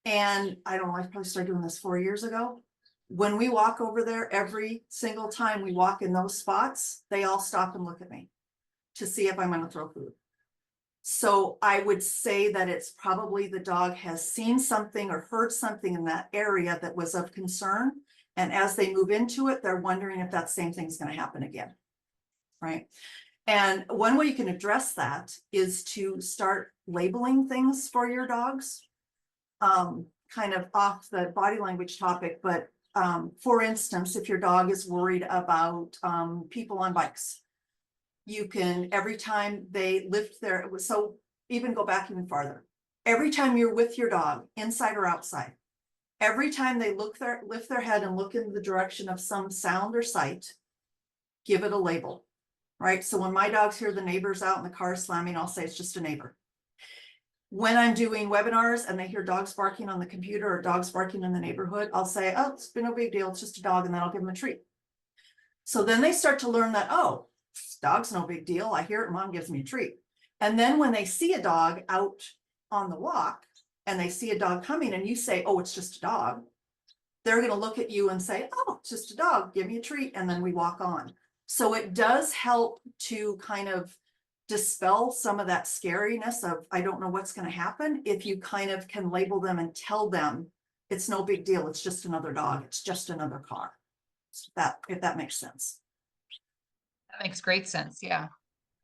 And I don't know, I probably started doing this 4 years ago. When we walk over there, every single time we walk in those spots, they all stop and look at me to see if I'm going to throw food. So I would say that it's probably the dog has seen something or heard something in that area that was of concern. And as they move into it, they're wondering if that same thing is going to happen again. Right. And one way you can address that is to start labeling things for your dogs. Kind of off the body language topic, but for instance, if your dog is worried about people on bikes, you can, every time they lift their, so even go back even farther, every time you're with your dog, inside or outside, every time they lift their head and look in the direction of some sound or sight, give it a label. Right. So when my dogs hear the neighbors out in the car slamming, I'll say it's just a neighbor. When I'm doing webinars and they hear dogs barking on the computer or dogs barking in the neighborhood, I'll say, oh, it's been no big deal. It's just a dog. And then I'll give them a treat. So then they start to learn that, oh, dog's no big deal. I hear it. Mom gives me a treat. And then when they see a dog out on the walk and they see a dog coming and you say, oh, it's just a dog, they're going to look at you and say, oh, it's just a dog. Give me a treat. And then we walk on. So it does help to kind of dispel some of that scariness of, I don't know what's going to happen, if you kind of can label them and tell them it's no big deal. It's just another dog. It's just another car. So that, if that makes sense. That makes great sense. Yeah.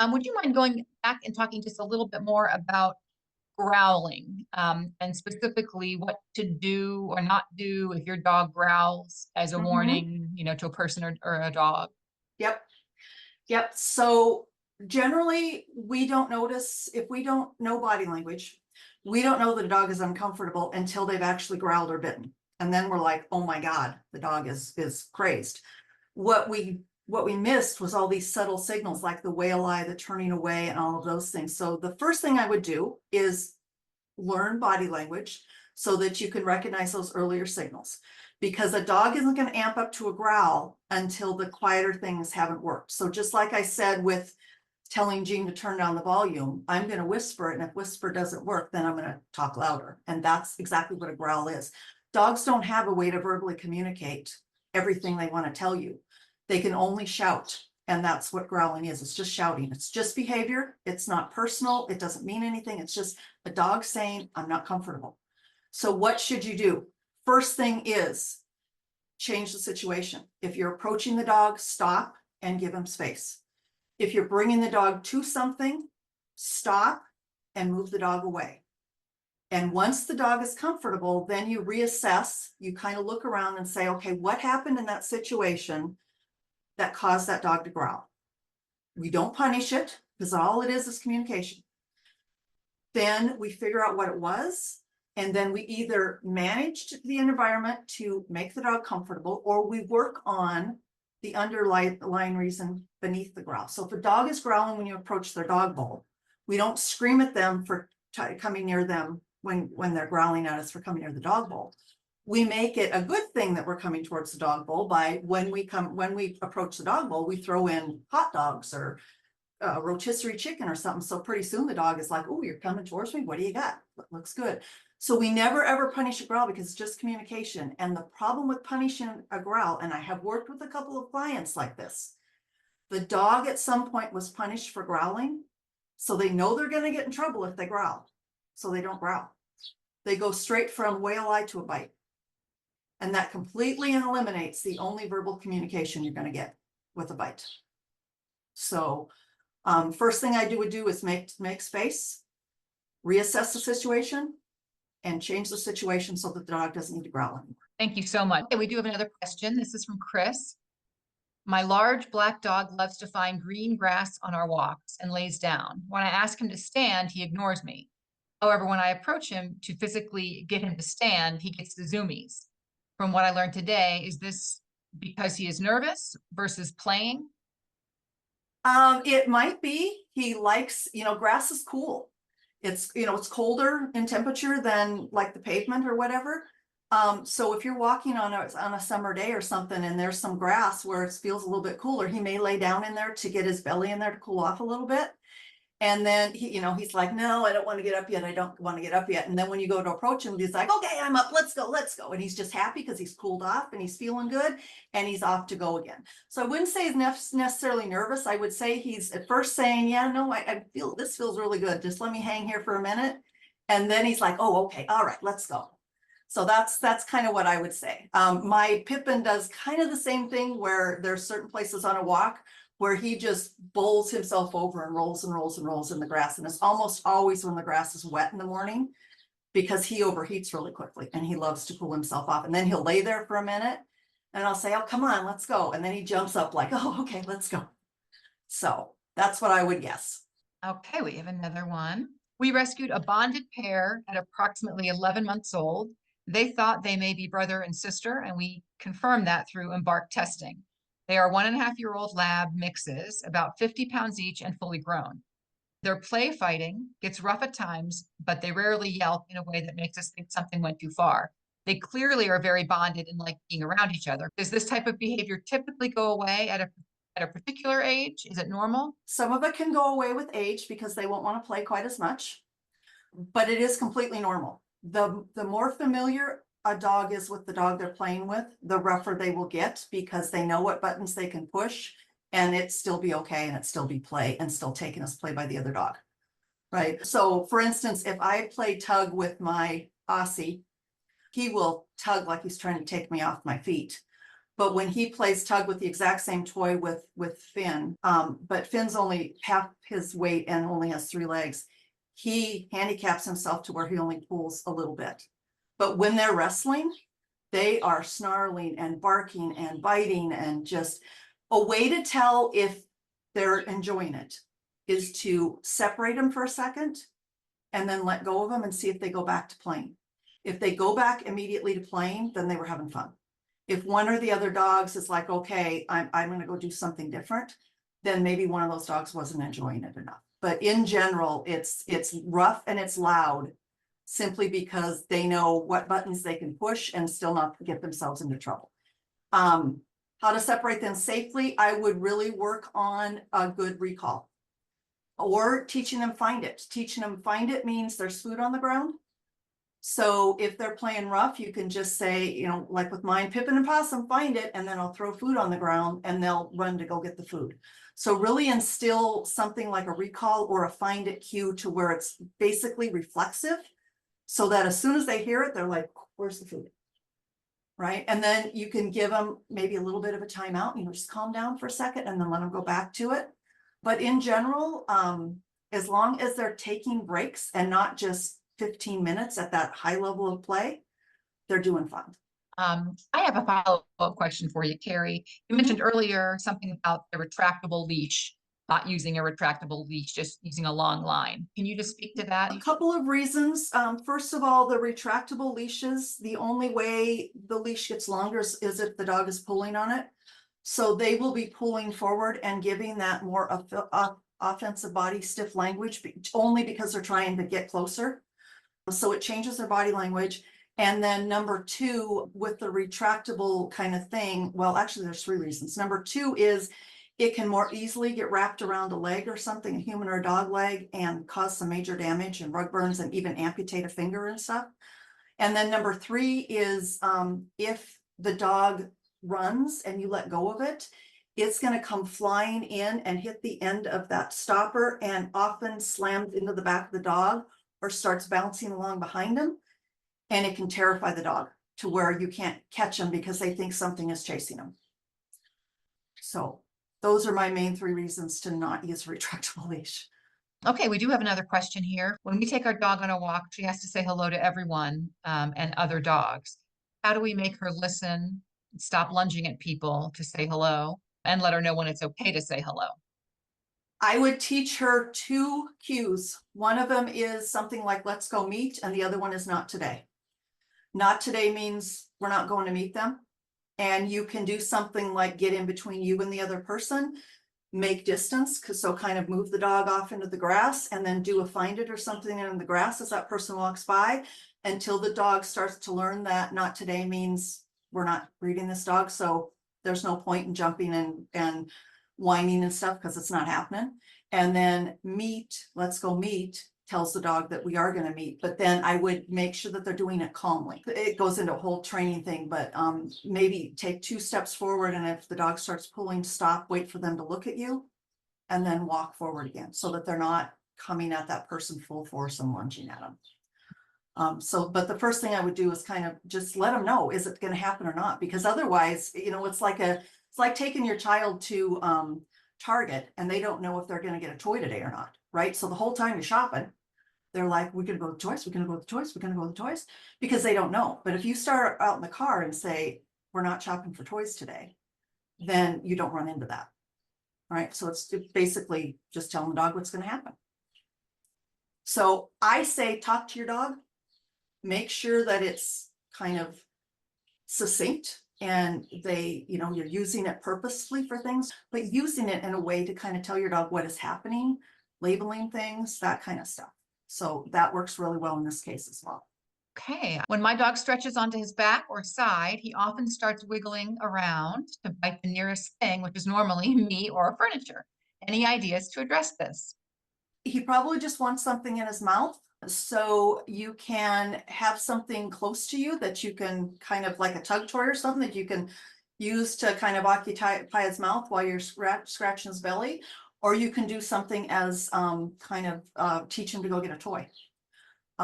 Would you mind going back and talking just a little bit more about growling, and specifically what to do or not do if your dog growls as a Mhm. warning, to a person or a dog? Yep. Yep. So generally, we don't notice if we don't know body language, we don't know that a dog is uncomfortable until they've actually growled or bitten. And then we're like, oh my God, the dog is crazed. What we missed was all these subtle signals like the whale eye, the turning away, and all of those things. So the first thing I would do is learn body language so that you can recognize those earlier signals. Because a dog isn't going to amp up to a growl until the quieter things haven't worked. So just like I said with telling Jean to turn down the volume, I'm going to whisper, and if whisper doesn't work, then I'm going to talk louder. And that's exactly what a growl is. Dogs don't have a way to verbally communicate everything they want to tell you. They can only shout. And that's what growling is. It's just shouting. It's just behavior. It's not personal. It doesn't mean anything. It's just a dog saying, I'm not comfortable. So what should you do? First thing is change the situation. If you're approaching the dog, stop and give him space. If you're bringing the dog to something, stop and move the dog away. And once the dog is comfortable, then you reassess, you kind of look around and say, okay, what happened in that situation that caused that dog to growl? We don't punish it because all it is communication. Then we figure out what it was. And then we either managed the environment to make the dog comfortable, or we work on the underlying reason beneath the growl. So if a dog is growling when you approach their dog bowl, we don't scream at them for coming near them when they're growling at us for coming near the dog bowl. We make it a good thing that we're coming towards the dog bowl by when we approach the dog bowl, we throw in hot dogs or rotisserie chicken or something. So pretty soon the dog is like, oh, you're coming towards me. What do you got? Looks good. So we never ever punish a growl because it's just communication. And the problem with punishing a growl, and I have worked with a couple of clients like this, the dog at some point was punished for growling. So they know they're going to get in trouble if they growl. So they don't growl. They go straight from whale eye to a bite. And that completely eliminates the only verbal communication you're going to get with a bite. So first thing I would do is make space, reassess the situation, and change the situation so that the dog doesn't need to growl anymore. Thank you so much. Okay, we do have another question. This is from Chris. My large black dog loves to find green grass on our walks and lays down. When I ask him to stand, he ignores me. However, when I approach him to physically get him to stand, he gets the zoomies. From what I learned today, is this because he is nervous versus playing? It might be. He likes, grass is cool. It's, it's colder in temperature than like the pavement or whatever. So if you're walking on a summer day or something and there's some grass where it feels a little bit cooler, he may lay down in there to get his belly in there to cool off a little bit. And then he's like, no, I don't want to get up yet. I don't want to get up yet. And then when you go to approach him, he's like, okay, I'm up. Let's go. Let's go. And he's just happy because he's cooled off and he's feeling good and he's off to go again. So I wouldn't say he's necessarily nervous. I would say he's at first saying, yeah, no, I feel this feels really good. Just let me hang here for a minute. And then he's like, oh, okay. All right, let's go. So that's kind of what I would say. My Pippin does kind of the same thing where there's certain places on a walk where he just bowls himself over and rolls and rolls and rolls in the grass. And it's almost always when the grass is wet in the morning because he overheats really quickly and he loves to cool himself off. And then he'll lay there for a minute and I'll say, oh, come on, let's go. And then he jumps up like, oh, okay, let's go. So that's what I would guess. Okay, we have another one. We rescued a bonded pair at approximately 11 months old. They thought they may be brother and sister, and we confirmed that through Embark testing. They are 1.5-year-old lab mixes, about 50 pounds each and fully grown. Their play fighting gets rough at times, but they rarely yelp in a way that makes us think something went too far. They clearly are very bonded and like being around each other. Does this type of behavior typically go away at a particular age? Is it normal? Some of it can go away with age because they won't want to play quite as much, but it is completely normal. The more familiar a dog is with the dog they're playing with, the rougher they will get because they know what buttons they can push and it still be okay and it still be play and still taken as play by the other dog, right? So for instance, if I play tug with my Aussie, he will tug like he's trying to take me off my feet. But when he plays tug with the exact same toy with Finn, but Finn's only half his weight and only has 3 legs, he handicaps himself to where he only pulls a little bit. But when they're wrestling, they are snarling and barking and biting, and just a way to tell if they're enjoying it is to separate them for a second and then let go of them and see if they go back to playing. If they go back immediately to playing, then they were having fun. If one or the other dogs is like, okay, I'm going to go do something different, then maybe one of those dogs wasn't enjoying it enough. But in general, it's rough and it's loud simply because they know what buttons they can push and still not get themselves into trouble. How to separate them safely, I would really work on a good recall or teaching them find it. Teaching them find it means there's food on the ground. So if they're playing rough, you can just say, you know, like with mine, Pippin and Possum, find it, and then I'll throw food on the ground and they'll run to go get the food. So really instill something like a recall or a find it cue to where it's basically reflexive, so that as soon as they hear it, they're like, where's the food? Right? And then you can give them maybe a little bit of a timeout, you know, just calm down for a second and then let them go back to it. But in general, as long as they're taking breaks and not just 15 minutes at that high level of play, they're doing fine. I have a follow-up question for you, Kerrie. You mentioned earlier something about the retractable leash, not using a retractable leash, just using a long line. Can you just speak to that? A couple of reasons. First of all, the retractable leashes, the only way the leash gets longer is if the dog is pulling on it. So they will be pulling forward and giving that more offensive body stiff language only because they're trying to get closer. So it changes their body language. And then number 2, with the retractable kind of thing, well, actually there's 3 reasons. Number 2 is it can more easily get wrapped around a leg or something, a human or a dog leg, and cause some major damage and rug burns and even amputate a finger and stuff. And then number 3 is if the dog runs and you let go of it, it's going to come flying in and hit the end of that stopper and often slams into the back of the dog or starts bouncing along behind him. And it can terrify the dog to where you can't catch them because they think something is chasing them. So those are my main 3 reasons to not use a retractable leash. Okay, we do have another question here. When we take our dog on a walk, she has to say hello to everyone and other dogs. How do we make her listen, stop lunging at people to say hello, and let her know when it's okay to say hello? I would teach her 2 cues. One of them is something like, let's go meet, and the other one is not today. Not today means we're not going to meet them. And you can do something like get in between you and the other person, make distance, so kind of move the dog off into the grass and then do a find it or something in the grass as that person walks by, until the dog starts to learn that not today means we're not breeding this dog. So there's no point in jumping and whining and stuff because it's not happening. And then meet, let's go meet, tells the dog that we are going to meet, but then I would make sure that they're doing it calmly. It goes into a whole training thing, but maybe take 2 steps forward, and if the dog starts pulling, stop, wait for them to look at you, and then walk forward again so that they're not coming at that person full force and lunging at them. But the first thing I would do is kind of just let them know, is it going to happen or not? Because otherwise, you know, it's like taking your child to Target and they don't know if they're going to get a toy today or not, right? So the whole time you're shopping, they're like, we're going to go to the toys, we're going to go to the toys, we're going to go to the toys, because they don't know. But if you start out in the car and say, we're not shopping for toys today, then you don't run into that, right? So it's basically just telling the dog what's going to happen. So I say, talk to your dog, make sure that it's kind of succinct and you're using it purposefully for things, but using it in a way to kind of tell your dog what is happening, labeling things, that kind of stuff. So that works really well in this case as well. Okay, when my dog stretches onto his back or side, he often starts wiggling around to bite the nearest thing, which is normally me or furniture. Any ideas to address this? He probably just wants something in his mouth. So you can have something close to you that you can kind of like a tug toy or something that you can use to kind of occupy his mouth while you're scratching his belly. Or you can do something as kind of teach him to go get a toy.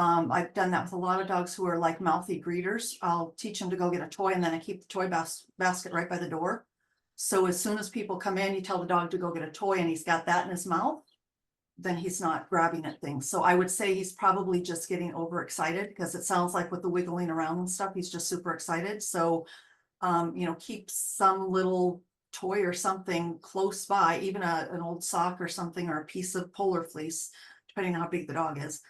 I've done that with a lot of dogs who are like mouthy greeters. I'll teach them to go get a toy and then I keep the toy basket right by the door. So as soon as people come in, you tell the dog to go get a toy and he's got that in his mouth, then he's not grabbing at things. So I would say he's probably just getting overexcited, because it sounds like with the wiggling around and stuff, he's just super excited. So, you know, keep some little toy or something close by, even an old sock or something, or a piece of polar fleece, depending on how big the dog is,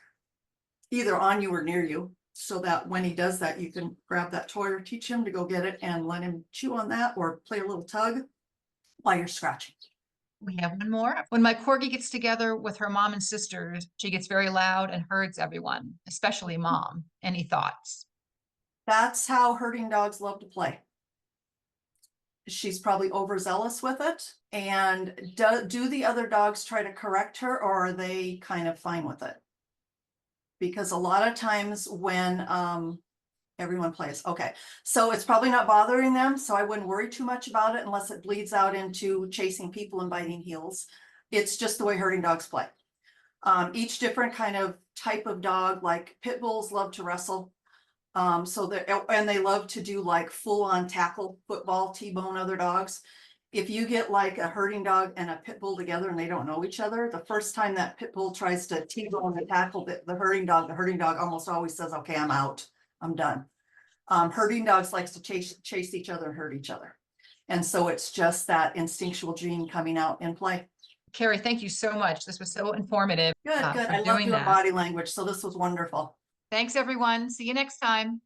either on you or near you, so that when he does that, you can grab that toy or teach him to go get it and let him chew on that or play a little tug while you're scratching. We have one more. When my corgi gets together with her mom and sisters, she gets very loud and hurts everyone, especially mom. Any thoughts? That's how herding dogs love to play. She's probably overzealous with it. And do the other dogs try to correct her, or are they kind of fine with it? Because a lot of times when everyone plays, okay, so it's probably not bothering them, so I wouldn't worry too much about it unless it bleeds out into chasing people and biting heels. It's just the way herding dogs play. Each different kind of type of dog, like pit bulls love to wrestle. And they love to do like full-on tackle football, T-bone other dogs. If you get like a herding dog and a pit bull together and they don't know each other, the first time that pit bull tries to T-bone and tackle the herding dog almost always says, okay, I'm out, I'm done. Herding dogs likes to chase each other and hurt each other. And so it's just that instinctual gene coming out in play. Kerrie, thank you so much. This was so informative. Good, good. for I love doing doing that. body language, so this was wonderful. Thanks, everyone. See you next time.